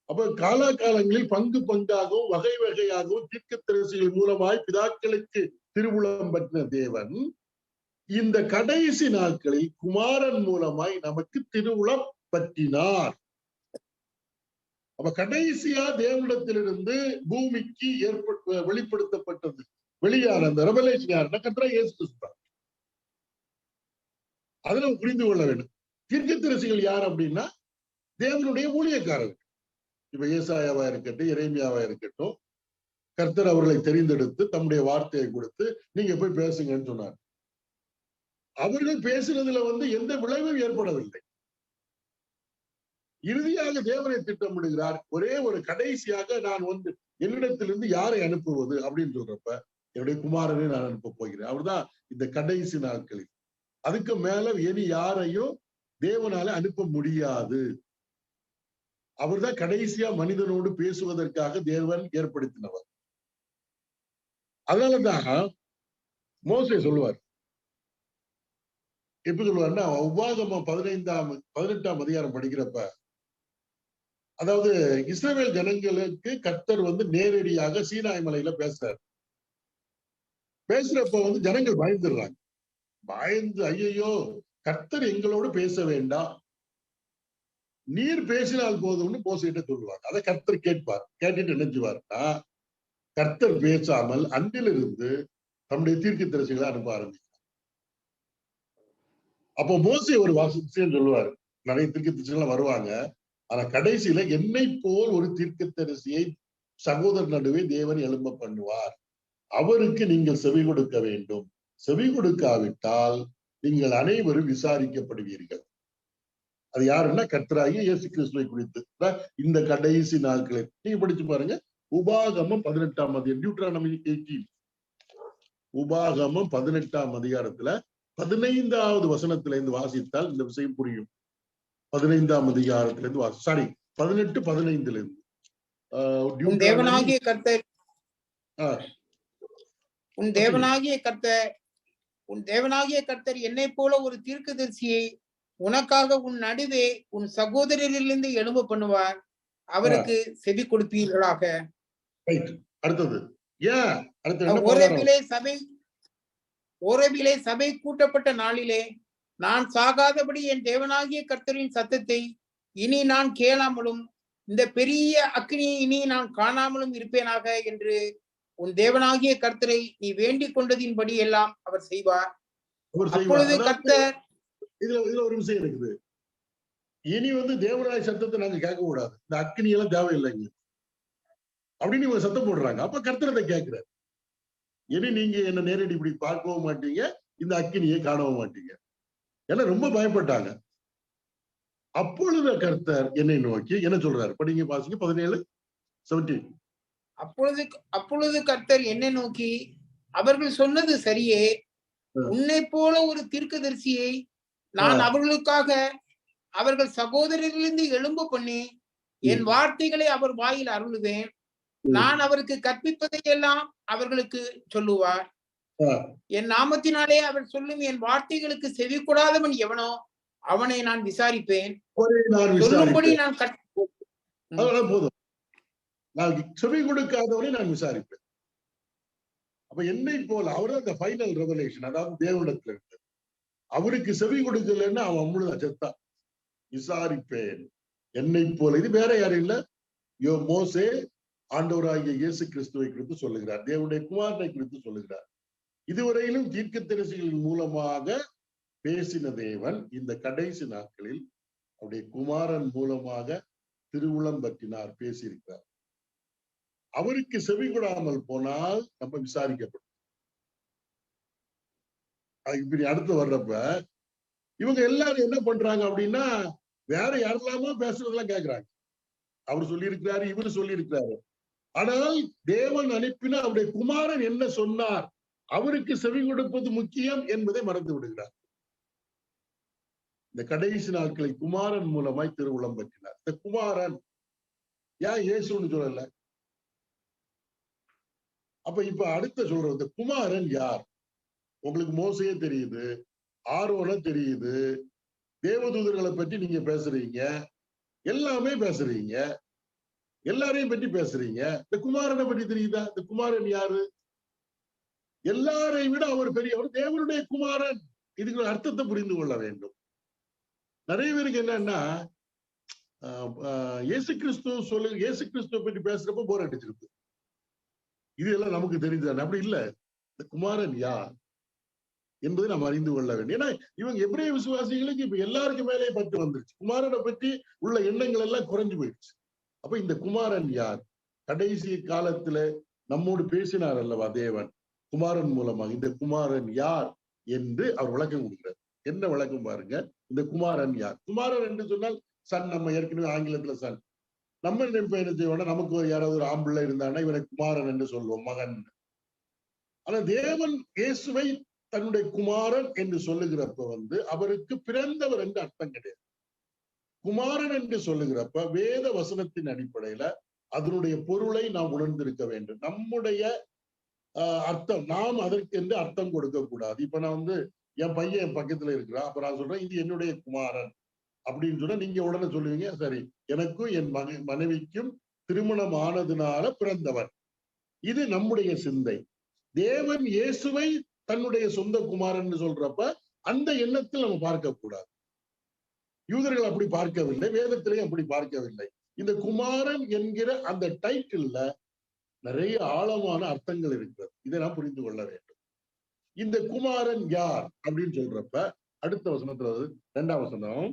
அப்ப காலாகாலங்களில் பங்கு பங்காகவும் வகை வகையாகவும் தீர்க்கதரிசிகள் மூலமாய் பிதாக்களுக்கு திருவுளம் பற்றின தேவன் இந்த கடைசி நாட்களில் குமாரன் மூலமாய் நமக்கு திருவுளம் பற்றினார். அப்ப கடைசியா தேவனிடத்திலிருந்து பூமிக்கு வெளிப்படுத்தப்பட்டது, வெளியான அந்த ரெவலேஷன் யாருன்னா கர்த்தராகிய இயேசு கிறிஸ்து. அதை நம்ம புரிந்து கொள்ள வேண்டும். தீர்க்கதரிசிகள் யார் அப்படின்னா தேவனுடைய ஊழியக்காரர்கள். இப்ப ஏசாயாவா இருக்கட்டும், எரேமியாவா இருக்கட்டும், கர்த்தர் அவர்களை தெரிந்தெடுத்து தம்முடைய வார்த்தையை கொடுத்து நீங்க போய் பேசுங்கன்னு சொன்னார். அவர்கள் பேசுறதுல எந்த விளைவும் ஏற்படவில்லை. இறுதியாக தேவனை திட்டமிடுகிறார். ஒரே ஒரு கடைசியாக நான் என்னிடத்திலிருந்து யாரை அனுப்புவது அப்படின்னு சொல்றப்ப என்னுடைய குமாரனை நான் அனுப்ப போகிறேன். அவர்தான் இந்த கடைசி நாட்களில். அதுக்கு மேல இனி யாரையும் தேவனால அனுப்ப முடியாது. அவர்தான் கடைசியா மனிதனோடு பேசுவதற்காக தேவன் ஏற்படுத்தினவர். அதனாலதான் மோசே சொல்லுவார், எப்படி சொல்லுவாருன்னா, உபாகமம் 18ஆம் அதிகாரம் படிக்கிறப்ப, அதாவது இஸ்ரவேல் ஜனங்களுக்கு கர்த்தர் நேரடியாக சீனாய் மலையில பேசுறாரு. பேசுறப்ப ஜனங்கள் பயந்துடுறாங்க. பயந்து, ஐயோ கர்த்தர் எங்களோடு பேச வேண்டாம், நீர் பேசினால் போதும்னு மோசேட்ட சொல்லுவாங்க. அதை கர்த்தர் கேட்பார். கேட்டுட்டு நினைச்சுவாருன்னா, கர்த்தர் பேசாமல் அன்றிலிருந்து தம்முடைய தீர்க்கதரிசிகளை அனுப்ப ஆரம்பித்தார். அப்போ மோசே ஒரு விஷயம் சொல்லுவாரு. நிறைய தீர்க்கதரிசிகள் வருவாங்க, ஆனா கடைசியில என்னை போல் ஒரு தீர்க்கதரிசியை சகோதரர் நடுவே தேவன் எழும்ப பண்ணுவார், அவருக்கு நீங்கள் செவி கொடுக்க வேண்டும், செவி கொடுக்காவிட்டால் நீங்கள் அனைவரும் விசாரிக்கப்படுவீர்கள். அது யாருன்னா கர்த்தராகிய இயேசு கிறிஸ்துவை குறித்து இந்த கடைசி நாட்களில் நீங்க படிச்சு பாருங்க. உபாகமம் 18ஆம் அதிகாரம், டியூட்டரானமி 18, உபாகமம் 18ஆம் அதிகாரத்துல 15வது வசனத்திலிருந்து வாசித்தால் இந்த விஷயம் புரியும். 15ஆம் அதிகாரத்திலிருந்து 18, 15 உன் தேவனாகிய கர்த்தர் உன் தேவனாகிய கர்த்தர் என்னை போல ஒரு தீர்க்கதரிசியை உனக்காக உன் நடுவே உன் சகோதரரிலிருந்து எழும்ப பண்ணுவார், அவருக்கு செவி கொடுப்பீர்களாக. அடுத்தது ஓரேபிலே சபை கூட்டப்பட்ட நாளிலே நான் சாகாதபடி என் தேவனாகிய கர்த்தரின் சத்தத்தை இனி நான் கேளாமலும் இந்த பெரிய அக்னியை இனி நான் காணாமலும் இருப்பேனாக என்று உன் தேவனாகிய கர்த்தரை நீ வேண்டிக் கொண்டதின்படி எல்லாம் அவர் செய்வார். அவர் செய்வார். அப்பொழுது அதாவது கர்த்தர் இதுல ஒரு விஷயம் இருக்குது. இனி தேவனுடைய சத்தத்தை நாங்க கேட்க கூடாது, இந்த அக்கினி எல்லாம் தேவையில்லைங்க அப்படின்னு இவங்க சத்தம் போடுறாங்க. அப்ப கர்த்தரத்தை கேட்கிறார், இனி நீங்க என்ன நேரடி இப்படி பார்க்கவும் மாட்டீங்க, இந்த அக்கினியை காணவும் மாட்டீங்க. ஏன்னா ரொம்ப பயப்பட்டாங்க. அப்பொழுது கர்த்தர் என்னை நோக்கி என்ன சொல்றாரு, படிங்க பாருங்க 17:17. அப்பொழுது கர்த்தர் என்னை நோக்கி, அவர்கள் சொன்னது சரியே, உன்னை போல ஒரு தீர்க்கதரிசியை நான் அவர்களுக்காக அவர்கள் சகோதரரிலிருந்து எழும்ப பண்ணி என் வார்த்தைகளை அவர் வாயில் அருளுவேன். நான் அவருக்கு கற்பிப்பதை எல்லாம் அவர்களுக்கு சொல்லுவார். என் நாமத்தினாலே அவர் சொல்லும் என் வார்த்தைகளுக்கு செவி கொடாதவன் எவனோ அவனை நான் விசாரிப்பேன். சொல்லும்படி நான் போதும், நான் செவி கொடுக்காதவனை நான் விசாரிப்பேன். அப்ப என்னை போல அவரு அந்த ஃபைனல் ரெவலேஷன், அதாவது தேவனிடத்துல இருக்கு. அவருக்கு செவி கொடுக்கலன்னா அவன் முழுதான் செத்தான். விசாரிப்பேன் என்னை போல. இது வேற யாரும் இல்ல, மோசே ஆண்டவராகிய இயேசு கிறிஸ்துவை குறித்து சொல்லுகிறார், தேவனுடைய குமாரனை குறித்து சொல்லுகிறார். இதுவரையிலும் தீர்க்கதரிசிகளின் மூலமாக பேசின தேவன் இந்த கடைசி நாட்களில் அவருடைய குமாரன் மூலமாக திருவுளம் பற்றினார், பேசியிருக்கிறார். அவருக்கு செவி கொடாமல் போனால் நம்ம விசாரிக்கப்படும். இப்படி அடுத்து வர்றப்ப இவங்க எல்லாரும் என்ன பண்றாங்க அப்படின்னா, வேற யாரெல்லாமோ பேசுறதெல்லாம் கேட்கிறாங்க. அவர் சொல்லியிருக்கிறாரு, இவரு சொல்லியிருக்கிறாரு. ஆனால் தேவன் அனுப்பின அவருடைய குமாரன் என்ன சொன்னார், அவருக்கு செவி கொடுப்பது முக்கியம் என்பதை மறந்து விடுகிறார். இந்த கடைசி நாட்களில் குமாரன் மூலமாய் திருவுளம் பற்றினார். இந்த குமாரன் ஏன் இயேசுன்னு சொல்லல? அப்ப இப்ப அடுத்த சொல்ற இந்த குமாரன் யார்? உங்களுக்கு மோசையே தெரியுது, ஆரோன தெரியுது, தேவதூதர்களை பற்றி நீங்க பேசுறீங்க, எல்லாமே பேசுறீங்க, எல்லாரையும் பற்றி பேசுறீங்க. இந்த குமாரனை பற்றி தெரியுதா? இந்த குமாரன் யாரு? எல்லாரையும் விட அவர் பெரியவர், தேவனுடைய குமாரன். இதுக்கு அர்த்தத்தை புரிந்து கொள்ள வேண்டும். நிறைய பேருக்கு என்னன்னா, இயேசு கிறிஸ்துவ பற்றி பேசுறப்ப போர் அடிச்சிருக்கு. இது எல்லாம் நமக்கு தெரியுது. அப்படி இல்ல, இந்த குமாரன் யார் என்பதை நாம் அறிந்து கொள்ள வேண்டும். ஏன்னா இவங்க எபிரேய விசுவாசிகளுக்கு இப்ப எல்லாருக்கு மேலே பட்டு வந்துருச்சு. குமாரனை பற்றி உள்ள எண்ணங்கள் எல்லாம் குறைஞ்சு போயிடுச்சு. அப்ப இந்த குமாரன் யார்? கடைசி காலத்துல நம்மோடு பேசினார் அல்லவா தேவன் குமாரன் மூலமாக. இந்த குமாரன் யார் என்று அவர் விளக்கம் கொடுக்கிறார். என்ன விளக்கம் பாருங்க. இந்த குமாரன் யார்? குமாரன் என்று சொன்னால் சன், நம்ம ஏற்கனவே ஆங்கிலத்துல சன். நம்ம என்ன செய்வோம்னா, நமக்கு யாராவது ஒரு ஆம்பிள்ளை இருந்தான்னா இவனை குமாரன் என்று சொல்லுவோம், மகன். ஆனா தேவன் இயேசுவை தன்னுடைய குமாரன் என்று சொல்லுகிறப்ப அவருக்கு பிறந்தவர் என்று அர்த்தம் கிடையாது. குமாரன் என்று சொல்லுகிறப்ப வேத வசனத்தின் அடிப்படையில அதனுடைய பொருளை நாம் உணர்ந்திருக்க வேண்டும். நம்முடைய அர்த்தம், நாம் அதற்கு அர்த்தம் கொடுக்க கூடாது. இப்ப நான் என் பையன் என் பக்கத்துல இருக்கிறான், அப்ப நான் சொல்றேன் இது என்னுடைய குமாரன் அப்படின்னு சொன்னா நீங்க உடனே சொல்லுவீங்க, சரி எனக்கும் என் மனைவிக்கும் திருமணம் ஆனதுனால பிறந்தவர். இது நம்முடைய சிந்தை. தேவன் இயேசுவை தன்னுடைய சொந்த குமாரன் சொல்றப்ப அந்த எண்ணத்தில் நம்ம பார்க்க கூடாது. யூதர்கள் அப்படி பார்க்கவில்லை, வேதத்திலேயும் அப்படி பார்க்கவில்லை. இந்த குமாரன் என்கிற அந்த டைட்டில்ல நிறைய ஆழமான அர்த்தங்கள் இருக்கிறது. இதை நாம் புரிந்து கொள்ள வேண்டும். இந்த குமாரன் யார் அப்படின்னு சொல்றப்ப அடுத்த வசனத்துல 2ஆம் வசனம்,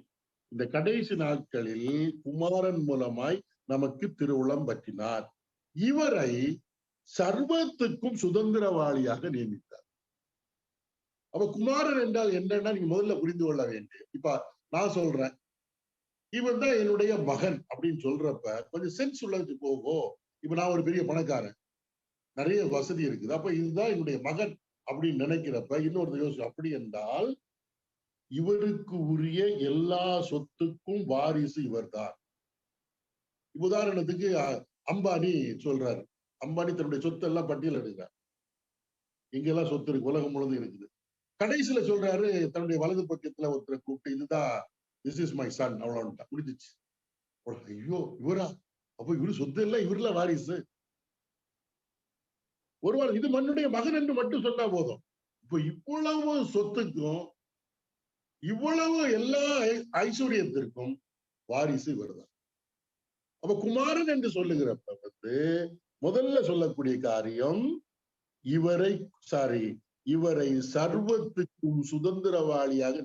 இந்த கடைசி நாட்களில் குமாரன் மூலமாய் நமக்கு திருவுளம் பற்றினார், இவரை சர்வத்துக்கும் சுதந்திரவாளியாக நியமித்தார். அப்ப குமாரன் என்றால் என்னன்னா நீங்க முதல்ல புரிந்து கொள்ள வேண்டும். இப்ப நான் சொல்றேன் இவன் தான் என்னுடைய மகன் அப்படின்னு சொல்றப்ப கொஞ்சம் சென்ஸ் உள்ளது போகும். இப்ப நான் ஒரு பெரிய பணக்காரன், நிறைய வசதி இருக்குது, அப்ப இதுதான் என்னுடைய மகன் அப்படின்னு நினைக்கிறப்ப இன்னொரு யோசனை, அப்படி என்றால் இவருக்கு உரிய எல்லா சொத்துக்கும் வாரிசு இவர்தான். உதாரணத்துக்கு அம்பானி சொல்றாரு, அம்பானி தன்னுடைய சொத்து எல்லாம் பட்டியல் எடுக்கிறார், இங்கெல்லாம் சொத்து இருக்கு, உலகம் முழுவதும் இருக்குது. கடைசியில சொல்றாரு தன்னுடைய வலது பக்கத்துல ஒருத்தரை கூப்பிட்டு, இதுதான் திஸ் இஸ் மை சன், அவ்வளவுதான் முடிஞ்சிச்சு. ஐயோ இவரா? அப்ப இவரு சொத்து எல்லாம் இவருல வாரிசு. ஒருவேளை இது மண்ணுடைய மகன் என்று மட்டும் சொன்னா போதும். இப்ப இவ்வளவு சொத்துக்கும் இவ்வளவு எல்லா ஐஸ்வர்யத்திற்கும் வாரிசு இவர்தான். அப்ப குமாரன் என்று சொல்லுகிறப்ப முதல்ல சொல்லக்கூடிய காரியம் இவரை சர்வத்துக்கும் சுதந்திரவாளியாக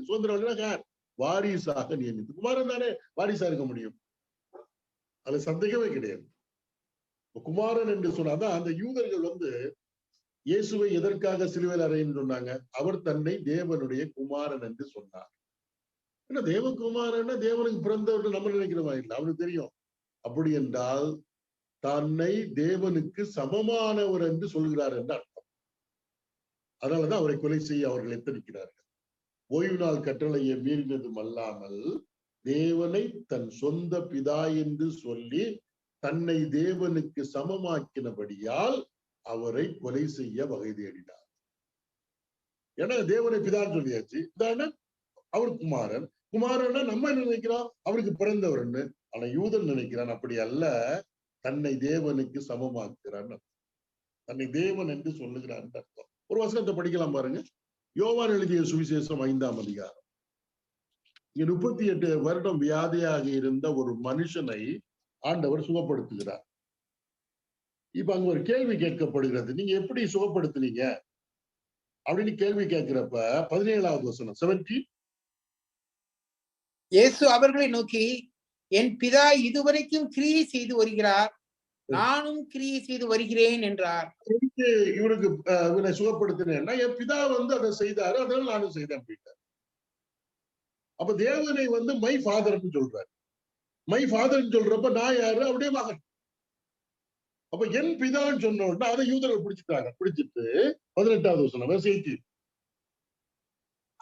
வாரிசாக நியமித்து. குமாரன் தானே வாரிசா இருக்க முடியும், அது சந்தேகமே கிடையாது. குமாரன் என்று சொன்னாதான் அந்த யூதர்கள் இயேசுவை எதற்காக சிலுவையில் அறைன்னு சொன்னாங்க? அவர் தன்னை தேவனுடைய குமாரன் என்று சொன்னார். ஏன்னா தேவகுமாரன் தேவனுக்கு பிறந்தவர் நம்ம நினைக்கிறவா இல்லை, அவனுக்கு தெரியும். அப்படி என்றால் தன்னை தேவனுக்கு சமமானவர் என்று சொல்கிறார் என்று அர்த்தம். அதனாலதான் அவரை கொலை செய்ய அவர்கள் எத்தனிக்கிறார்கள். ஓய்வு நாள் கட்டளையை மீறினதும் அல்லாமல் தேவனை தன் சொந்த பிதா என்று சொல்லி தன்னை தேவனுக்கு சமமாக்கினபடியால் அவரை கொலை செய்ய வகை தேடினார். ஏன்னா தேவனை பிதான்னு சொல்லியாச்சு, அவர் குமாரன். குமாரன்னா நம்ம என்ன நினைக்கிறோம்? அவருக்கு பிறந்தவர்னு. ஆனா யூதன் நினைக்கிறான் அப்படி அல்ல, தன்னை தேவனுக்கு சமமாக்குறான்னு, தன்னை தேவன் என்று சொல்லுகிறான் அர்த்தம். ஒரு வசனத்தை படிக்கலாம் பாருங்க. யோவான் எழுதிய சுவிசேஷம் 5ஆம் அதிகாரம். 38 வருடம் வியாதியாக இருந்த ஒரு மனுஷனை ஆண்டவர் சுகப்படுத்துகிறார். இப்ப அங்க ஒரு கேள்வி கேட்கப்படுகிறது, நீங்க எப்படி சுகப்படுத்துனீங்க அப்படின்னு கேள்வி கேட்கிறப்ப 17வது வசனம் 17. இயேசு அவர்களை நோக்கி, என் பிதா இதுவரைக்கும் கிரியை செய்து வருகிறார், நானும் கிரியை செய்து வருகிறேன் என்றார். இவருக்கு இவனை சுகப்படுத்தினேன்னா என் பிதா அதை செய்தாரு, அதனால நானும் செய்தேன் அப்படின்ட்டார். அப்ப தேவனை மை ஃபாதர்ன்னு சொல்றாரு. மை ஃபாதர்ன்னு சொல்றப்ப நான் யாரு? அப்படியே மகன். அப்ப என் பிதான்னு சொன்ன உடனே அதை யூதர்கள் பிடிச்சிட்டு 18வது வசனம் செய்தி,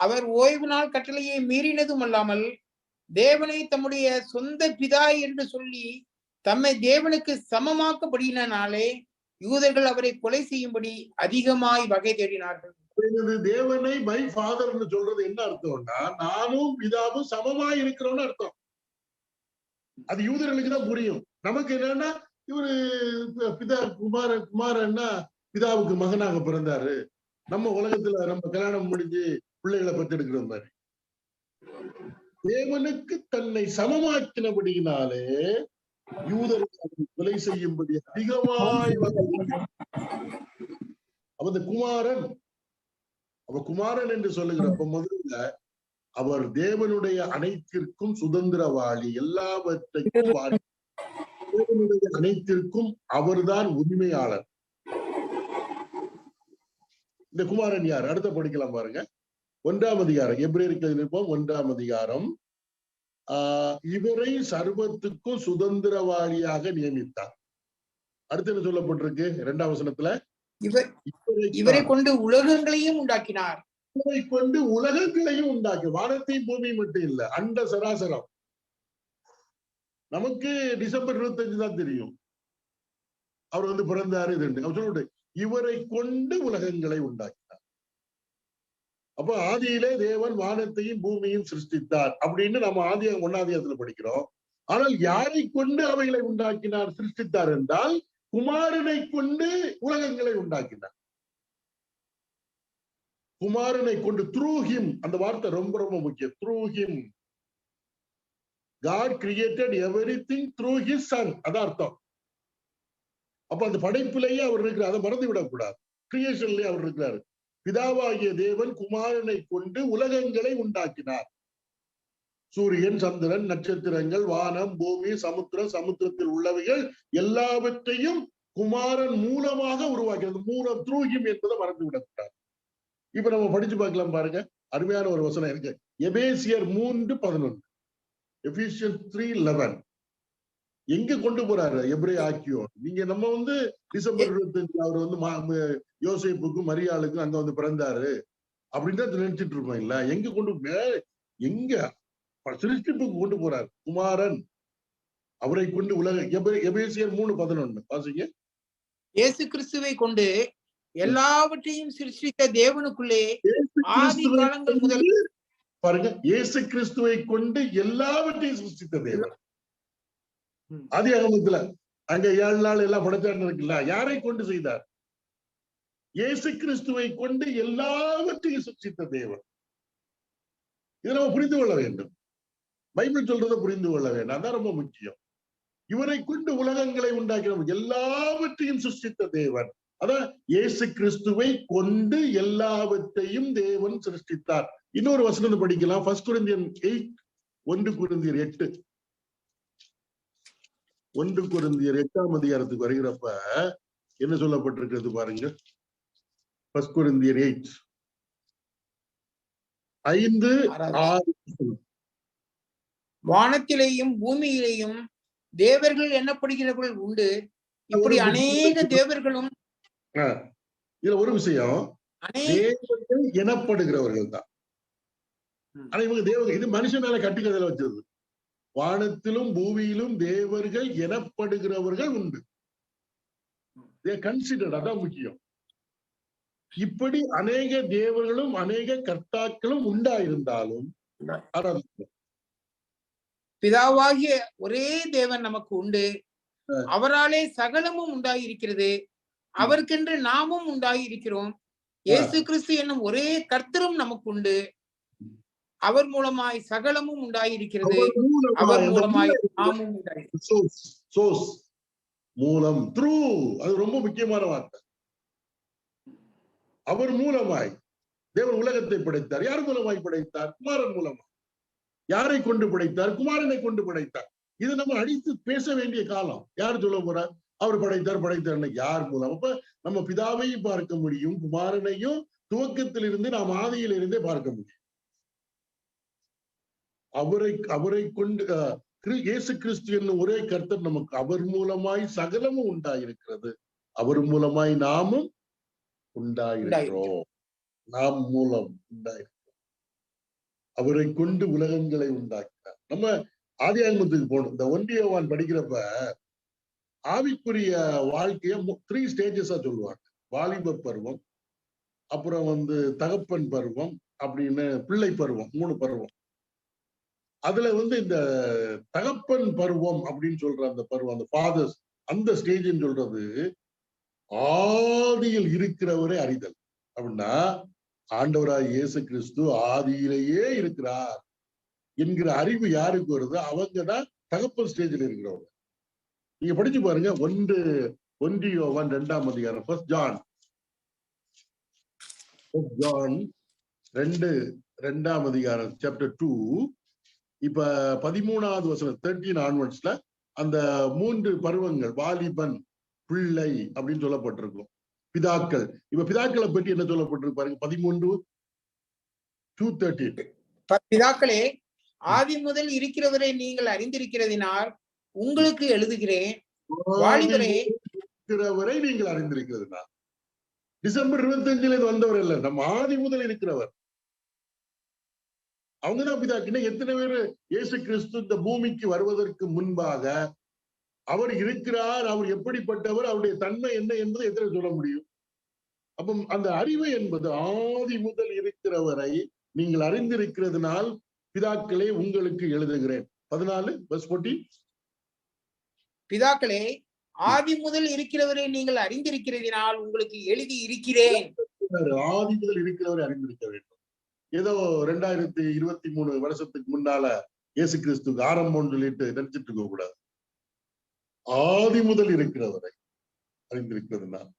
அவர் ஓய்வு நாள் கட்டளையை மீறினதும் அல்லாமல் தேவனை தம்முடைய சொந்த பிதா என்று சொல்லி தம்மை தேவனுக்கு சமமாக்கப்படினாலே யூதர்கள் அவரை கொலை செய்யும்படி அதிகமாய் வகை தேடினார்கள். தேவனை மை ஃபாதர்ன்னு சொல்றது என்ன அர்த்தம்னா, நானும் பிதாவும் சமமாய் இருக்கிறோம்னு அர்த்தம். அது யூதர்களுக்கு தான் புரியும். நமக்கு என்னன்னா, இவரு பிதா குமாரன்னா பிதாவுக்கு மகனாக பிறந்தாரு, நம்ம உலகத்துல நம்ம கல்யாணம் முடிஞ்சு பிள்ளைகளை பெற்றெடுக்கிற மாதிரி. தேவனுக்கு தன்னை சமமாக்கினபடியினாலே யூதர்கள் கொலை செய்யும்படி அதிகமாய் அவன் குமாரன். அவ குமாரன் என்று சொல்லுகிறப்ப முதல்ல அவர் தேவனுடைய அனைத்திற்கும் சுதந்திரவாளி, எல்லாவற்றையும் தேவனுடைய அனைத்திற்கும் அவர்தான் உரிமையாளர். இந்த குமாரன் யார்? அடுத்த படிக்கலாம் பாருங்க. 1ஆம் அதிகாரம், எபிரேயருக்கு எழுதியிருப்போம் 1ஆம் அதிகாரம். இவரை சர்வத்துக்கும் சுதந்திரவாளியாக நியமித்தார். அடுத்து என்ன சொல்லப்பட்டிருக்கு 2ஆம் வசனத்துல? இவரை கொண்டு உலகங்களையும் உண்டாக்கினார். இவரை கொண்டு உலகங்களையும் உண்டாக்கி, வானத்தையும் பூமி மட்டும் இல்ல, அண்ட சராசரம். நமக்கு டிசம்பர் 25 தான் தெரியும் அவர் பிறந்தாரு. அவர் சொல்லிட்டு இவரை கொண்டு உலகங்களை உண்டாக்கினார். அப்ப ஆதியிலே தேவன் வானத்தையும் பூமியும் சிருஷ்டித்தார் அப்படின்னு நம்ம 1ஆம் அதிகாரத்துல படிக்கிறோம். ஆனால் யாரை கொண்டு அவைகளை உண்டாக்கினார், சிருஷ்டித்தார் என்றால் குமாரனை கொண்டு உலகங்களை உண்டாக்கினார். குமாரனை கொண்டு, த்ரூ ஹிம், அந்த வார்த்தை ரொம்ப ரொம்ப முக்கியம். Through him God created everything through his son. அதான் அர்த்தம். அப்ப அந்த படைப்பிலேயே அவர் இருக்கிறார், அதை மறந்து விடக்கூடாது. கிரியேஷன்லயே அவர் இருக்கிறாரு. பிதாவாகிய தேவன் குமாரனை கொண்டு உலகங்களை உண்டாக்கினார். சூரியன், சந்திரன், நட்சத்திரங்கள், வானம், பூமி, சமுத்திரம், சமுத்திரத்தில் உள்ளவைகள் எல்லாவற்றையும் குமாரன் மூலமாக உருவாக்கிறது. மூலம் த்ரூ ஹிம் என்பதை மறந்து விடக்கூடாது. இப்ப நம்ம படிச்சு பார்க்கலாம் பாருங்க, அருமையான ஒரு வசனம் இருக்கு. எபேசியர் 3:11, எபிசியன்ஸ் 3:11. எங்க கொண்டு போறாரு எபிரேய ஆக்கியோன்? நீங்க நம்ம டிசம்பர் 25 அவர் யோசேப்புக்கும் மரியாளுக்கும் அங்க பிறந்தாரு அப்படின்னு தான் நினைச்சிட்டு இருப்போம் இல்ல. எங்க எங்க சிருஷ்டிப்புக்கு கொண்டு போறாரு குமாரன். அவரை கொண்டு உலக, எபேசியர் 3:11 வாசிங்க. இயேசு கிறிஸ்துவை கொண்டு எல்லாவற்றையும் சிருஷ்டித்த தேவனுக்குள்ளே ஆதி காலங்கள் முதல், பாருங்க, இயேசு கிறிஸ்துவை கொண்டு எல்லாவற்றையும் சிருஷ்டித்த தேவன். ஆதி ஆகமத்துல அங்க 7 நாள் எல்லாம் படைச்சான்னு இருக்குல்ல, யாரை கொண்டு செய்தார்? இயேசு கிறிஸ்துவை கொண்டு எல்லாவற்றையும் சிருஷ்டித்த தேவன். இதை நம்ம புரிந்து கொள்ள வேண்டும். பைபிள் சொல்றதை புரிந்து கொள்ள வேண்டும், அதான் ரொம்ப முக்கியம். இவரை கொண்டு உலகங்களை உண்டாக்கினவர், எல்லாவற்றையும் சிருஷ்டித்த தேவன். அதான் இயேசு கிறிஸ்துவை கொண்டு எல்லாவற்றையும் தேவன் சிருஷ்டித்தார். இன்னொரு வசனத்தை படிக்கலாம். 1 Corinthians 8, 1 Corinthians 8, 1 Corinthians 8ஆம் அதிகாரத்துக்கு வருகிறப்ப என்ன சொல்லப்பட்டிருக்கிறது பாருங்க. 1 Corinthians 8, 5, 6. வானத்திலேயும் பூமியிலேயும் தேவர்கள் எண்ணப்படுகிறவர்கள் உண்டு, இப்படி அநேக தேவர்களும். இதுல ஒரு விஷயம், தேவர்கள் எனப்படுகிறவர்கள் தான். ஆனா இவங்க தேவர்கள், இது மனுஷனால கட்டுக்கதையில வச்சது. வானத்திலும் பூமியிலும் தேவர்கள் எனப்படுகிறவர்கள் உண்டு. அதான் முக்கியம். இப்படி அநேக தேவர்களும் அநேக கர்த்தாக்களும் உண்டாயிருந்தாலும் பிதாவாகிய ஒரே தேவன் நமக்கு உண்டு, அவராலே சகலமும் உண்டாயிருக்கிறது, அவருக்கென்று நாமும் உண்டாயிருக்கிறோம். இயேசு கிறிஸ்து என்னும் ஒரே கர்த்தரும் நமக்கு உண்டு, அவர் மூலமாய் சகலமும் உண்டாயிருக்கிறது, அவர் மூலமாய் நாமும் உண்டாயிருக்கிறோம். மூலம், த்ரூ, அது ரொம்ப முக்கியமான வார்த்தை. அவர் மூலமாய் தேவன் உலகத்தை படைத்தார். யார் மூலமாய் படைத்தார்? குமாரன் மூலமாய். யாரை கொண்டு படைத்தார்? குமாரனை கொண்டு படைத்தார். இது நம்ம அடித்து பேச வேண்டிய காலம். யார் சொல்ல போறார்? அவர் படைத்தார். யார் மூலம்? அப்ப நம்ம பிதாவையும் பார்க்க முடியும், குமாரனையும் துவக்கத்திலிருந்து நாம் ஆதியிலிருந்தே பார்க்க முடியும். அவரை கொண்டு இயேசு கிறிஸ்து என்னும் ஒரே கர்த்தர் நமக்கு, அவர் மூலமாய் சகலமும் உண்டாயிருக்கிறது, அவர் மூலமாய் நாமும் உண்டாயிருக்கிறோம். நாம் மூலம் உண்டாயிருக்கிறோம். அவரை கொண்டு உலகங்களை உண்டாக்கினார். நம்ம ஆதியாகமத்துக்கு போகணும். இந்த 1 யோவான் படிக்கிறப்ப ஆவிக்குரிய வாழ்க்கைய 3 ஸ்டேஜஸா சொல்லுவாங்க. வாலிப பருவம், அப்புறம் தகப்பன் பருவம், அப்படின்னு பிள்ளை பருவம், 3 பருவம். அதுல இந்த தகப்பன் பருவம் அப்படின்னு சொல்ற அந்த பருவம், அந்த ஃபாதர்ஸ், அந்த ஸ்டேஜ் சொல்றது ஆதியில் இருக்கிறவரே அறிதல். அப்படின்னா ஆண்டவராய் இயேசு கிறிஸ்து ஆதியிலேயே இருக்கிறார் என்கிற அறிவு யாருக்கு வருது? அவங்கதான் தகப்பன் ஸ்டேஜில் இருக்கிறவங்க. நீங்க படிச்சு பாருங்க. 1 யோவான் 2ஆம் அதிகாரம், 1 ஜான் 2ஆம் அதிகாரம், சாப்டர் 2. இப்ப 13வது வசனம் 13 ஆன்வர்ட்ஸ்ல அந்த 3 பருவங்கள், வாலிபன், பிள்ளை அப்படின்னு சொல்லப்பட்டிருக்கும். பிதாக்கள். இப்ப பிதாக்களை பற்றி என்ன சொல்லப்பட்டிருக்கு பாருங்க. 13:2-13. பிதாக்களே, ஆதி முதல் இருக்கிறவரை நீங்கள் அறிந்திருக்கிறதினால் உங்களுக்கு எழுதுகிறேன். வாலிபரே, இருக்கிறவரை நீங்கள் அறிந்திருக்கிறதுனால். டிசம்பர் 25 வந்தவர் இல்ல, நம்ம ஆதி முதல் இருக்கிறவர். அவங்கதான் பிதாக்கள். எத்தனை பேரு இயேசு கிறிஸ்து இந்த பூமிக்கு வருவதற்கு முன்பாக அவர் இருக்கிறார், அவர் எப்படிப்பட்டவர், அவருடைய தன்மை என்ன என்பதை எத்தனை சொல்ல முடியும்? அப்ப அந்த அறிவு என்பது ஆதி முதல் இருக்கிறவரை நீங்கள் அறிந்திருக்கிறதுனால் பிதாக்களே உங்களுக்கு எழுதுகிறேன். 14:14. பிதாக்களே, ஆதி முதல் இருக்கிறவரை நீங்கள் அறிந்திருக்கிறதினால் உங்களுக்கு எழுதி இருக்கிறேன். ஆதி முதல் இருக்கிறவரை அறிந்திருக்க வேண்டும். ஏதோ 2023 வருஷத்துக்கு முன்னால இயேசு கிறிஸ்துக்கு ஆரம்பம் சொல்லிட்டு நினைச்சிட்டு இருக்க கூடாது. ஆதி முதல் இருக்கிறவரை அறிந்திருக்கிறதுனால்.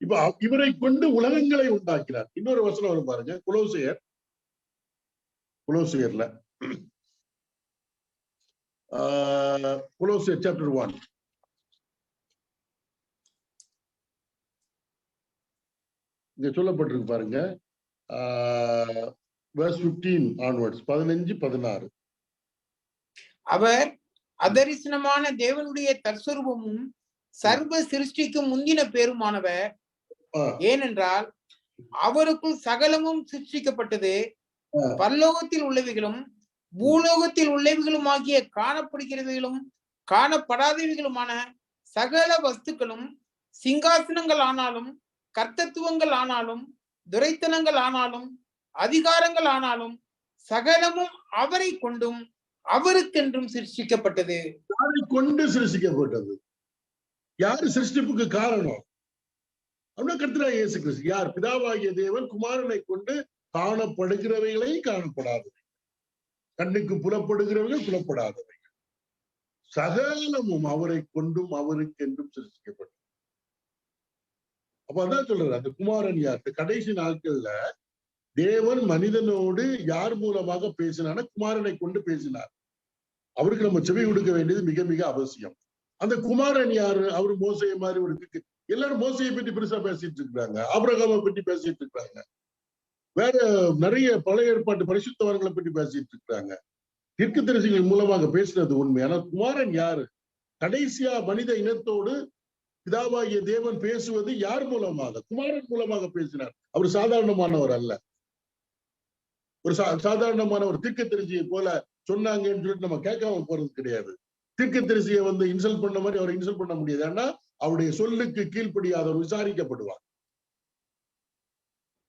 இப்ப இவரை கொண்டு உலகங்களை உண்டாக்கினார். இன்னொரு வசனம் வரும் பாருங்க, கொலோசியர்ல கொலோசியர் சாப்டர் 1. இங்க சொல்லப்பட்டிருக்கு பாருங்க, verse 15 onwards, 15-16. அவர் அதரிசனமான தேவனுடைய தற்சொரூபமும் சர்வ சிருஷ்டிக்கும் முந்தின பேருமானவர். ஏனென்றால் அவருக்குள் சகலமும் சிருஷ்டிக்கப்பட்டது, பரலோகத்தில் உள்ளவைகளும் பூலோகத்தில் உள்ளவைகளும் ஆகிய காணப்படுகிறவைகளும் காணப்படாதவைகளுமான சகல வஸ்துக்களும், சிங்காசனங்கள் ஆனாலும் கர்த்தத்துவங்கள் ஆனாலும் துரைத்தனங்கள் ஆனாலும் அதிகாரங்கள் ஆனாலும் சகலமும் அவரை கொண்டும் அவருக்கென்றும் சிருஷ்டிக்கப்பட்டது. யாரை கொண்டு சிருஷ்டிக்கப்பட்டது? யாரு சிருஷ்டிப்புக்கு காரணம்? அப்படின்னா கர்த்தராகிய இயேசு கிறிஸ்து. யார்? பிதாவாகிய தேவன் குமாரனை கொண்டு காணப்படுகிறவைகளை காணப்படாதவை, கண்ணுக்கு புலப்படுகிறவைகள் புலப்படாதவைகள். சகலமும் அவரை கொண்டும் அவருக்கு என்றும் சிருஷ்டிக்கப்பட்டது. அப்ப அதான் சொல்றாரு, அந்த குமாரன் யார்? கடைசி நாட்கள்ல தேவன் மனிதனோடு யார் மூலமாக பேசினார்? குமாரனை கொண்டு பேசினார். அவருக்கு நம்ம செவி கொடுக்க வேண்டியது மிக மிக அவசியம். அந்த குமாரன் யாரு? அவரு மோசையை மாதிரி ஒரு இருக்கு. எல்லாரும் மோசையை பற்றி பெருசா பேசிட்டு இருக்காங்க, ஆபிரகாமை பற்றி பேசிட்டு இருக்காங்க, வேற நிறைய பழைய ஏற்பாட்டு பரிசுத்தவான்களை பற்றி பேசிட்டு இருக்காங்க. தீர்க்கதரிசிகள் மூலமாக பேசுறது உண்மை. ஆனா குமாரன் யாரு? கடைசியா மனித இனத்தோடு பிதாவாகிய தேவன் பேசுவது யார் மூலமாக? குமாரன் மூலமாக பேசினார். அவர் சாதாரணமானவர் அல்ல. ஒரு சாதாரணமான ஒரு தீர்க்கதரிசியை போல சொன்னாங்கன்னு சொல்லிட்டு நம்ம கேட்காம போறது கிடையாது. தீர்க்கதரிசியை வந்து இன்சல்ட் பண்ண மாதிரி அவரை இன்சல்ட் பண்ண முடியாது. ஏன்னா அவருடைய சொல்லுக்கு கீழ்ப்படியாதவர் விசாரிக்கப்படுவார்.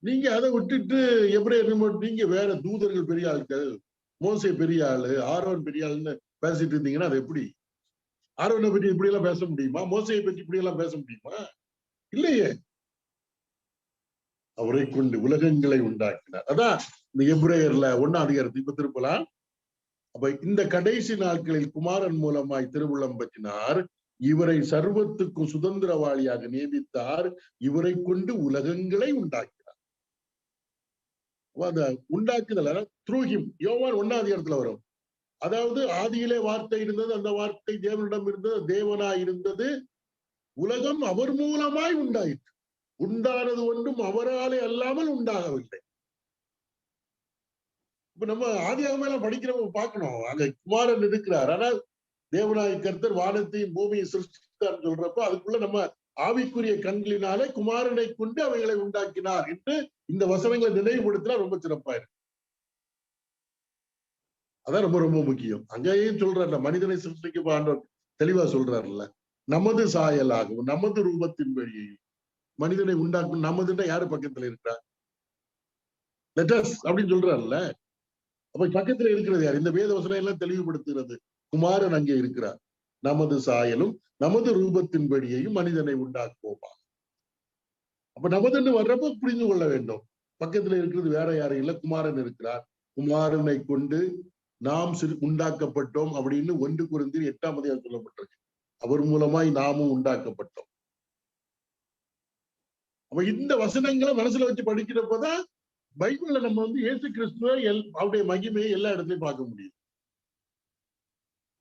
நீங்க அதை விட்டுட்டு எபிரேயர் நீங்க வேற தூதர்கள் பெரிய ஆட்கள், மோசே பெரிய ஆளு, ஆரோன் பெரிய ஆளுன்னு பேசிட்டு இருந்தீங்கன்னா அது எப்படி? ஆரோனை பற்றி இப்படி எல்லாம் பேச முடியுமா? மோசையை பற்றி இப்படி எல்லாம் பேச முடியுமா? இல்லையே. அவரை கொண்டு உலகங்களை உண்டாக்கினார். அதான் இந்த எபிரேயர்ல 1ஆம் அதிகாரத்தை இப்ப திருப்பலாம். அப்ப இந்த கடைசி நாட்களில் குமாரன் மூலமாய் திருவுளம் பற்றினார், இவரை சர்வத்துக்கும் சுதந்திரவாளியாக நியமித்தார், இவரை கொண்டு உலகங்களை உண்டாக்கினார். அந்த உண்டாக்குதல் த்ரூ ஹிம் யோவான் 1ஆம் அதிகாரத்துல வரும். அதாவது ஆதியிலே வார்த்தை இருந்தது, அந்த வார்த்தை தேவனிடம் இருந்தது, தேவனாய் இருந்தது, உலகம் அவர் மூலமாய் உண்டாயிற்று, உண்டானது ஒன்றும் அவராலே அல்லாமல் உண்டாகவில்லை. இப்ப நம்ம ஆதியாகம படிக்கிறவங்க பார்க்கணும், அங்க குமாரன் இருக்கிறார். ஆனால் தேவனாய் கர்த்தர் வானத்தையும் பூமியை சிருஷ்டித்தார் சொல்றப்ப அதுக்குள்ள நம்ம ஆவிக்குரிய கண்களினாலே குமாரனை கொண்டு அவைகளை உண்டாக்கினார் என்று இந்த வசனங்களை நினைவுபடுத்தினா ரொம்ப சிறப்பா இருக்கு. அதான் ரொம்ப ரொம்ப முக்கியம். அங்கேயும் சொல்றாருல, மனிதனை சிருஷ்டிக்க ஆண்டவர் தெளிவா சொல்றாருல்ல, நமது சாயலாகவும் நமது ரூபத்தின் வழியையும் மனிதனை உண்டாக்கும். நமதுன்னா யாரு பக்கத்துல இருக்கிறா? லெட்டஸ் அப்படின்னு சொல்றாருல்ல. அப்ப பக்கத்துல இருக்கிறது யார்? இந்த வேத வசனம் எல்லாம் தெளிவுபடுத்துகிறது. குமாரன் அங்கே இருக்கிறார். நமது சாயலும் நமது ரூபத்தின் படியையும் மனிதனை உண்டாக்குவோமா. அப்ப நமதுன்னு வர்றப்ப புரிந்து கொள்ள வேண்டும், பக்கத்துல இருக்கிறது வேற யாரும் இல்ல, குமாரன் இருக்கிறார். குமாரனை கொண்டு நாம் உண்டாக்கப்பட்டோம் அப்படின்னு 1 கொரிந்தியர் 8ஆம் அதிகாரம் சொல்லப்பட்டிருக்கு. அவர் மூலமாய் நாமும் உண்டாக்கப்பட்டோம். அப்ப இந்த வசனங்களை மனசுல வச்சு படிக்கிறப்பதான் பைபிள்ல நம்ம வந்து இயேசு கிறிஸ்துவ அவருடைய மகிமையை எல்லா இடத்துலயும் பார்க்க முடியும்.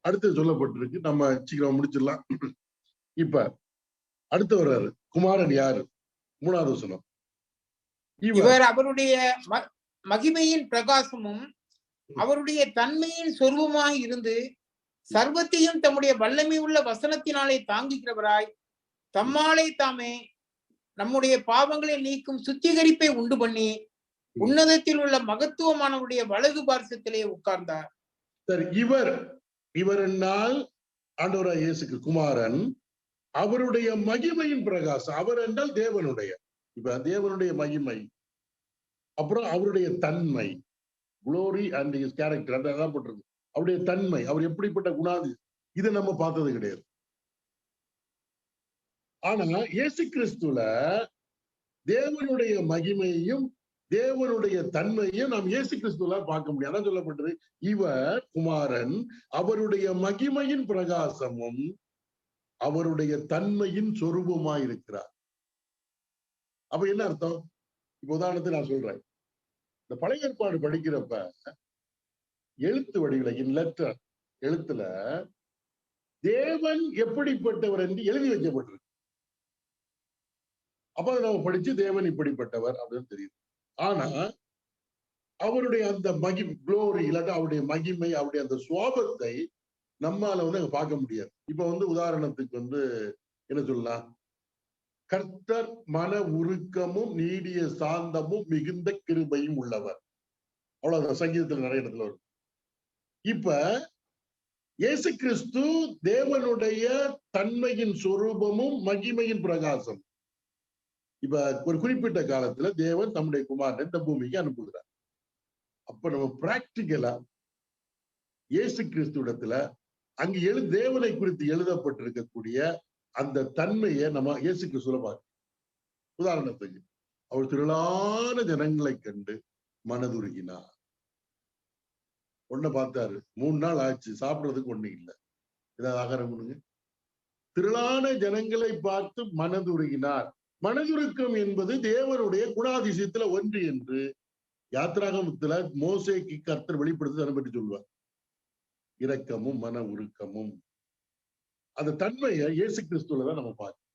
அடுத்து சொல்லப்பட்டிருக்கு, நம்ம சீக்கிரம் முடிச்சிடலாம். இப்ப அடுத்து வர்றாரு, குமாரன் யாரு? 3ஆவது வசனம். இவர் அவருடைய மகிமையின் பிரகாசமும் அவருடைய தன்மையின் சொருபமாய் இருந்து சர்வத்தையும் தம்முடைய வல்லமை உள்ள வசனத்தினாலே தாங்குகிறவராய் தம்மாலே தாமே நம்முடைய பாவங்களை நீக்கும் சுத்திகரிப்பை உண்டு பண்ணி உன்னதத்தில் உள்ள மகத்துவமானவருடைய வலது பார்சத்திலே உட்கார்ந்தார். சரி, இவர் என்னால் ஆண்டவராய் இயேசுக்கு குமாரன், அவருடைய மகிமையின் பிரகாசம். அவர் என்றால் தேவனுடைய, இப்ப தேவனுடைய மகிமை, அப்புறம் அவருடைய தன்மை, குளோரி அண்ட் ஹிஸ் கேரக்டர், அதான் போட்டிருக்கு. அவருடைய தன்மை, அவர் எப்படிப்பட்ட குணாதி, இதை நம்ம பார்த்தது கிடையாது. ஆனா இயேசு கிறிஸ்துல தேவனுடைய மகிமையையும் தேவனுடைய தன்மையும் நாம் இயேசு கிறிஸ்துவ பார்க்க முடியும். அதான் சொல்லப்பட்டது, இவர் குமாரன் அவருடைய மகிமையின் பிரகாசமும் அவருடைய தன்மையின் சொரூபமாய் இருக்கிறார். அப்ப என்ன அர்த்தம்? இப்ப உதாரணத்தை நான் சொல்றேன். இந்த பழைய ஏற்பாடு படிக்கிறப்ப எழுத்து வடிவில, இன் லெட்டர் எழுத்துல தேவன் எப்படிப்பட்டவர் என்று எழுதி வைக்கப்பட்டிருக்கு. அப்ப அதை நம்ம படிச்சு தேவன் இப்படிப்பட்டவர் அப்படின்னு தெரியுது. ஆனா அவருடைய அந்த குளோரி இல்லாத அவருடைய மகிமை, அவருடைய அந்த சுவாபத்தை நம்மால வந்து அங்க பார்க்க முடியாது. இப்ப வந்து உதாரணத்துக்கு வந்து என்ன சொல்லலாம், கர்த்தர் மன உருக்கமும் நீடிய சாந்தமும் மிகுந்த கிருபையும் உள்ளவர், அவ்வளவுதான் சங்கீதத்துல நிறைய இடத்துல வரும். இப்ப இயேசு கிறிஸ்து தேவனுடைய தன்மையின் சொரூபமும் மகிமையின் பிரகாசம். இப்ப ஒரு குறிப்பிட்ட காலத்துல தேவன் தம்முடைய குமாரனை இந்த பூமிக்கு அனுப்புகிறார். அப்ப நம்ம பிராக்டிகலா இயேசு கிறிஸ்துவிடத்துல அங்கு தேவனை குறித்து எழுதப்பட்டிருக்கக்கூடிய அந்த தன்மையை நம்ம இயேசு கிறிஸ்துல பார்க்கிறோம். உதாரணத்துக்கு அவர் திரளான ஜனங்களை கண்டு மனதுருகினார். ஒன்ன பார்த்தாரு, 3 நாள் ஆச்சு, சாப்பிடுறதுக்கு ஒண்ணு இல்லை. ஏதாவது ஆகாரம் கொடுங்க. திரளான ஜனங்களை பார்த்து மனதுருகினார். மனதுருக்கம் என்பது தேவனுடைய குணாதிசயத்துல ஒன்று என்று யாத்ராகமத்துல மோசேக்கு கர்த்தர் வெளிப்படுத்தி அதை பற்றி சொல்லுவார். இரக்கமும் மன உருக்கமும் அந்த தன்மையை இயேசு கிறிஸ்துவ தான் நம்ம பார்க்கணும்.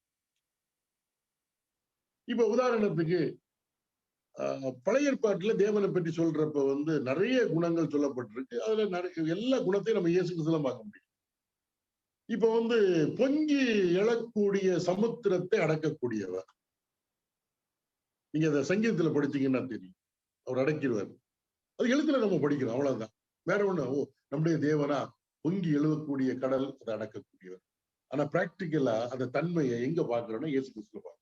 இப்ப உதாரணத்துக்கு பழைய ஏற்பாட்டுல தேவனை பற்றி சொல்றப்ப நிறைய குணங்கள் சொல்லப்பட்டிருக்கு. அதுல நிறைய எல்லா குணத்தையும் நம்ம இயேசு கிறிஸ்துல பார்க்க முடியும். இப்ப பொங்கி எழக்கூடிய சமுத்திரத்தை அடக்கக்கூடியவர். நீங்க அந்த சங்கீதத்துல படிச்சீங்கன்னா தெரியும், அவர் அடக்கிடுவார். அது எழுத்துல நம்ம படிக்கிறோம், அவ்வளவுதான். வேற ஒண்ணு நம்முடைய தேவனா பொங்கி எழுவக்கூடிய கடல், அதை அடக்கக்கூடியவர். ஆனா பிராக்டிக்கலா அந்த தன்மையை எங்க பாக்குறோம்னா இயேசு கிறிஸ்துல பார்க்கிறோம்.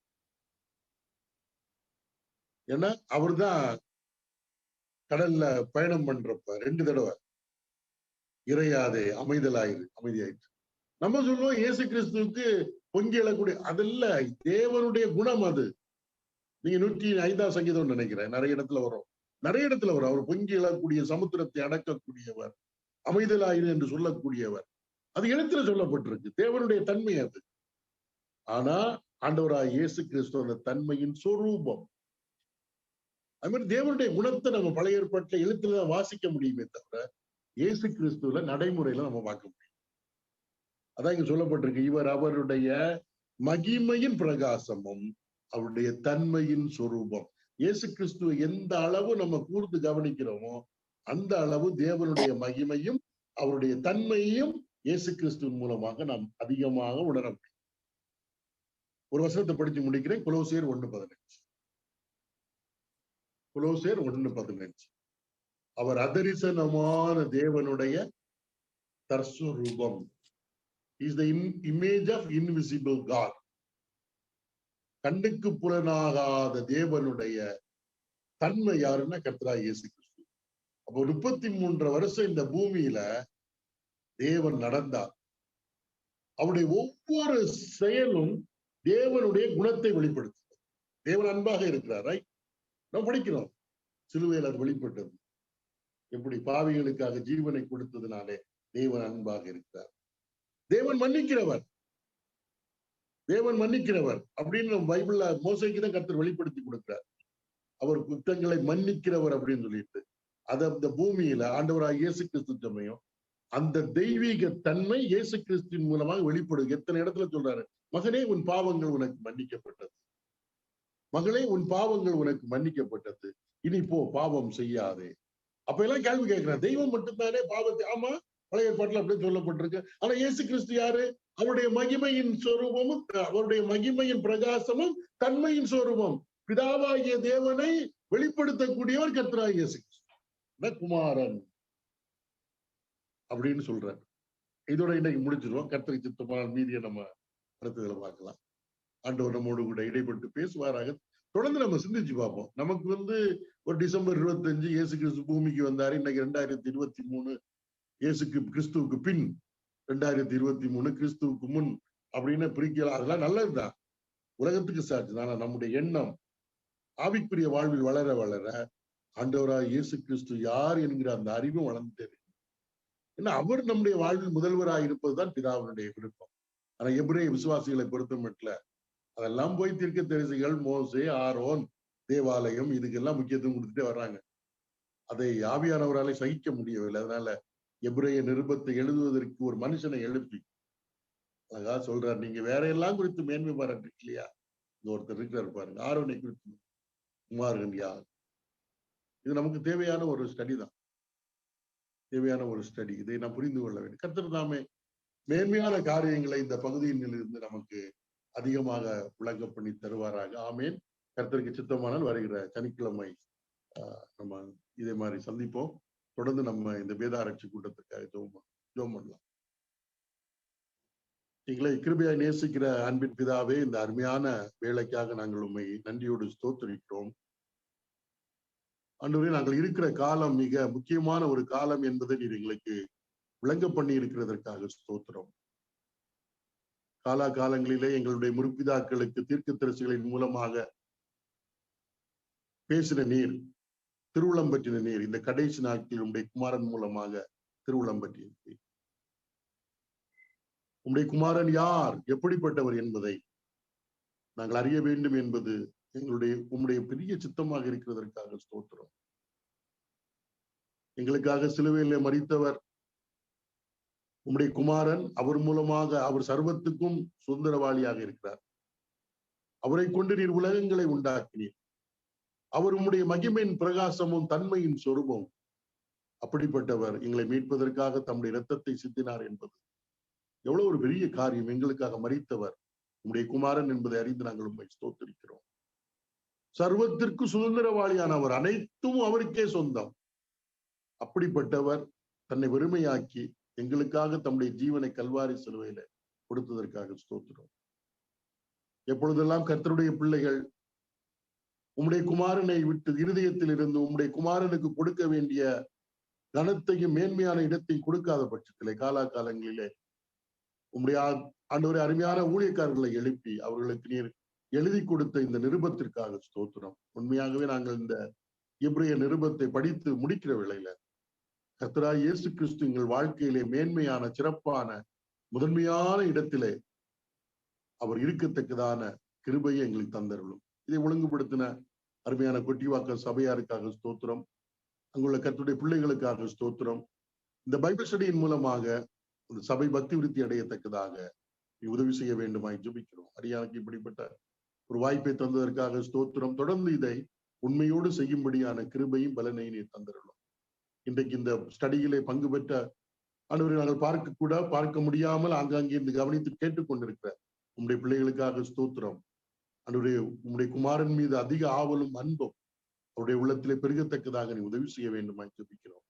ஏன்னா அவர் தான் கடல்ல பயணம் பண்றப்ப 2 தடவை இறையாதே அமைதியாயிற்று. நம்ம சொல்லுவோம் இயேசு கிறிஸ்துவுக்கு பொங்கி எழக்கூடிய, அதல்ல தேவனுடைய குணம் அது. நீங்க 105ஆம் சங்கீதம் நினைக்கிறேன், நிறைய இடத்துல வரும். அவர் பொங்கி எழக்கூடிய சமுத்திரத்தை அடக்கக்கூடியவர், அமைதலாயிரு என்று சொல்லக்கூடியவர். அது எழுத்துல சொல்லப்பட்டிருக்கு, தேவனுடைய தன்மை அது. ஆனா ஆண்டவராய் இயேசு கிறிஸ்து அந்த தன்மையின் சொரூபம். அது மாதிரி தேவனுடைய குணத்தை நம்ம பழைய ஏற்பாட்டுல எழுத்துல வாசிக்க முடியுமே தவிர இயேசு கிறிஸ்துவ நடைமுறையில நம்ம பார்க்க முடியும். அதான் இங்க சொல்லப்பட்டிருக்கு, இவர் அவருடைய மகிமையின் பிரகாசமும் அவருடைய தன்மையின் சொரூபம். இயேசு கிறிஸ்துவ எந்த அளவு நம்ம கூர்ந்து கவனிக்கிறோமோ அந்த அளவு தேவனுடைய மகிமையும் அவருடைய தன்மையையும் இயேசு கிறிஸ்துவின் மூலமாக நாம் அதிகமாக உணர முடியும். ஒரு வசனத்தை படிச்சு முடிக்கிறேன். கொலோசியர் 1:15. கொலோசியர் 1:15. அவர் அதரிசனமான தேவனுடைய தற்ஸ்வரூபம். Is the image of invisible God. கண்ணுக்கு புலனாகாத தேவனுடைய தன்மை யாருன்னா கர்த்தராகிய இயேசு கிறிஸ்து. அப்போ 33 வருஷம் இந்த பூமியில தேவன் நடந்தார். அவருடைய ஒவ்வொரு செயலும் தேவனுடைய குணத்தை வெளிப்படுத்தும். தேவன் அன்பாக இருக்கிறார். ரைட்? நம்ம படிக்கிறோம், சிலுவையில் அது வெளிப்பட்டது. எப்படி பாவிகளுக்காக ஜீவனை கொடுத்ததுனாலே தேவன் அன்பாக இருக்கிறார். தேவன் மன்னிக்கிறவர் அப்படின்னு நம்ம பைபிள்ல மோசேக்கு தான் கர்த்தர் வெளிப்படுத்தி கொடுக்கிறார். அவர் குற்றங்களை மன்னிக்கிறவர் அப்படின்னு சொல்லிட்டு அது அந்த பூமியில ஆண்டவராக இயேசு கிறிஸ்து சமயம் அந்த தெய்வீக தன்மை இயேசு கிறிஸ்துவின் மூலமாக வெளிப்படுது. எத்தனை இடத்துல சொல்றாரு, மகனே உன் பாவங்கள் உனக்கு மன்னிக்கப்பட்டது, மகளே உன் பாவங்கள் உனக்கு மன்னிக்கப்பட்டது, இனி போ பாவம் செய்யாதே. அப்ப எல்லாம் கேள்வி கேட்கிறார், தெய்வம் மட்டும்தானே பாவத்தை? ஆமா, பழைய ஏற்பாட்டுல அப்படின்னு சொல்லப்பட்டிருக்கு. ஆனா இயேசு கிறிஸ்து யாரு? அவருடைய மகிமையின் சொரூபமும் அவருடைய மகிமையின் பிரகாசமும் தன்மையின் சொரூபம். பிதாவாகிய தேவனை வெளிப்படுத்தக்கூடியவர் கர்த்தராகிய இயேசு கிறிஸ்து, குமாரன் அப்படின்னு சொல்றார். இதோட இன்னைக்கு முடிச்சிருவோம். கர்த்தருக்கு சித்தமான மீதியை நம்ம அடுத்ததுல பார்க்கலாம். ஆண்டவர் நம்மோடு கூட இடைப்பட்டு பேசுவாராக. தொடர்ந்து நம்ம சிந்திச்சு பார்ப்போம். நமக்கு ஒரு டிசம்பர் 25 இயேசு கிறிஸ்து பூமிக்கு வந்தாரு. இன்னைக்கு 2023 இயேசு கிறிஸ்துவுக்கு பின், 2023 கிறிஸ்துவுக்கு முன் அப்படின்னு பிரிக்கலாம். அதெல்லாம் நல்லதுதான், உலகத்துக்கு சாட்சி தான். நம்முடைய எண்ணம் ஆவிக்குரிய வாழ்வில் வளர வளர ஆண்டவராய் இயேசு கிறிஸ்து யார் என்கிற அந்த அறிவும் வளர்ந்துட்டே இருக்கு. ஏன்னா அவர் நம்முடைய வாழ்வில் முதல்வராய் இருப்பதுதான் பிதாவினுடைய விருப்பம். ஆனா எபிரேய விசுவாசிகளை பொறுத்த மட்டும் அதெல்லாம் போய் தீர்க்கதரிசிகள், மோசே, ஆரோன், தேவாலயம் இதுக்கெல்லாம் முக்கியத்துவம் கொடுத்துட்டே வர்றாங்க. அதை ஆவியானவராலே சகிக்க முடியவில்லை. அதனால எபிரேய நிருபத்தை எழுதுவதற்கு ஒரு மனுஷனை எழுப்பி அழகா சொல்றாரு, நீங்க வேற எல்லாம் குறித்து மேன்மை பாராட்டுறீங்க இல்லையா, இங்க ஒருத்தர் இருக்கிறார் பாருங்க, ஆரோனை குறித்து குமாரன் யார். இது நமக்கு தேவையான ஒரு ஸ்டடி தான், தேவையான ஒரு ஸ்டடி. இதை நாம் புரிந்து கொள்ள வேண்டும். கர்த்தர் தாமே மேன்மையான காரியங்களை இந்த பகுதியில் இருந்து நமக்கு அதிகமாக விளங்க பண்ணி தருவாராக. ஆமேன். கர்த்தருக்கு சித்தமானால் வருகிற சனிக்கிழமை நம்ம இதே மாதிரி சந்திப்போம். தொடர்ந்து நம்ம இந்த வேதாராய்ச்சி கூட்டத்துக்காக ஜெபம் பண்ணலாம். எங்களை கிருபையாய் நேசிக்கிற அன்பின் பிதாவே, இந்த அருமையான வேலைக்காக நாங்கள் உண்மை நன்றியோடு ஸ்தோத்திரிக்கிறோம். ஆண்டவரே, நாங்கள் இருக்கிற காலம் மிக முக்கியமான ஒரு காலம் என்பதை நீர் எங்களுக்கு விளங்க பண்ணி இருக்கிறதற்காக ஸ்தோத்திரம். காலங்களிலே எங்களுடைய முற்பிதாக்களுக்கு தீர்க்கதரிசிகளின் மூலமாக பேசின நீர், திருவுளம் பற்றின நீர், இந்த கடைசி நாட்களில் உடைய குமாரன் மூலமாக திருவுளம் பற்றிய உம்முடைய குமாரன் யார், எப்படிப்பட்டவர் என்பதை நாங்கள் அறிய வேண்டும் என்பது உம்முடைய பெரிய சித்தமாக இருக்கிறதற்காக ஸ்தோத்திரம். எங்களுக்காக சிலுவையிலே மரித்தவர் உம்முடைய குமாரன். அவர் மூலமாக அவர் சர்வத்துக்கும் சுதந்திரவாளியாக இருக்கிறார். அவரை கொண்டு நீர் உலகங்களை உண்டாக்கினீர். அவர் உம்முடைய மகிமையின் பிரகாசமும் தன்மையின் சொரூபம். அப்படிப்பட்டவர் எங்களை மீட்பதற்காக தம்முடைய இரத்தத்தை சிந்தினார் என்பது எவ்வளவு ஒரு பெரிய காரியம். எங்களுக்காக மரித்தவர் உம்முடைய குமாரன் என்பதை அறிந்து நாங்கள் உண்மை ஸ்தோத்திரிக்கிறோம். சர்வத்திற்கு சுதந்திரவாளியானவர், அனைத்தும் அவருக்கே சொந்தம். அப்படிப்பட்டவர் தன்னை வெறுமையாக்கி எங்களுக்காக தம்முடைய ஜீவனை கல்வாரி சிலுவையில கொடுத்ததற்காக ஸ்தோத்திரம். எப்பொழுதெல்லாம் கர்த்தருடைய பிள்ளைகள் உம்முடைய குமாரனை விட்டு இருதயத்தில் இருந்து உம்முடைய குமாரனுக்கு கொடுக்க வேண்டிய கனத்தையும் மேன்மையான இடத்தையும் கொடுக்காத பட்சத்திலே காலாகாலங்களிலே உம்முடைய ஆண்டவரே அருமையான ஊழியக்காரர்களை எழுப்பி அவர்களுக்கு நீர் எழுதி கொடுத்த இந்த நிருபத்திற்காக ஸ்தோத்திரம். உண்மையாகவே நாங்கள் இந்த எபிரேய நிருபத்தை படித்து முடிக்கிற வேளையில கர்த்தராய் இயேசு கிறிஸ்து எங்கள் வாழ்க்கையிலே மேன்மையான சிறப்பான முதன்மையான இடத்திலே அவர் இருக்கத்தக்கதான கிருபையை எங்களுக்கு தந்தருளும். இதை ஒழுங்குபடுத்தின அருமையான கொட்டிவாக்கம் சபையாருக்காக ஸ்தோத்திரம். அங்குள்ள கர்த்தருடைய பிள்ளைகளுக்காக ஸ்தோத்திரம். இந்த பைபிள் ஸ்டடியின் மூலமாக இந்த சபை பக்தி விருத்தி அடையத்தக்கதாக உதவி செய்ய வேண்டுமாய் ஜெபிக்கிறோம். அடியானுக்கு இப்படிப்பட்ட ஒரு வாய்ப்பை தந்ததற்காக ஸ்தோத்திரம். தொடர்ந்து இதை உண்மையோடு செய்யும்படியான கிருபையும் பலனையும் நீர் தந்தருளும். இன்றைக்கு இந்த ஸ்டடியிலே பங்கு பெற்ற ஆண்டவரை நாங்கள் பார்க்க முடியாமல் ஆங்காங்கே இருந்து கவனித்து கேட்டுக்கொண்டிருக்கிற உம்முடைய பிள்ளைகளுக்காக ஸ்தோத்திரம். ஆண்டவரே உம்முடைய குமாரன் மீது அதிக ஆவலும் அன்பும் அவருடைய உள்ளத்திலே பெருகத்தக்கதாக நீ உதவி செய்ய வேண்டுமாய் ஜெபிக்கிறோம்.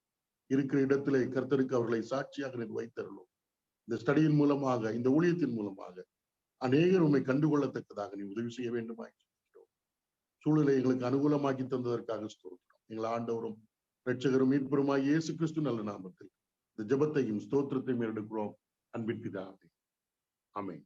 இருக்கிற இடத்திலே கர்த்தருக்கு அவர்களை சாட்சியாக நீர் வைத்தருளும். இந்த ஸ்டடியின் மூலமாக, இந்த ஊழியத்தின் மூலமாக அநேகர் உண்மை கண்டுகொள்ளத்தக்கதாக நீ உதவி செய்ய வேண்டுமாய் ஜெபிக்கிறோம். சூழலை எங்களுக்கு அனுகூலமாக்கி தந்ததற்காக ஸ்தோத்திரம். எங்கள் ஆண்டவரும் இரட்சகரும் மீட்பருமாய் இயேசு கிறிஸ்து நல்ல நாமத்தில் இந்த ஜெபத்தையும் ஸ்தோத்திரத்தையும் எடுக்கிறோம் அன்பின் பிதாவே. ஆமென்.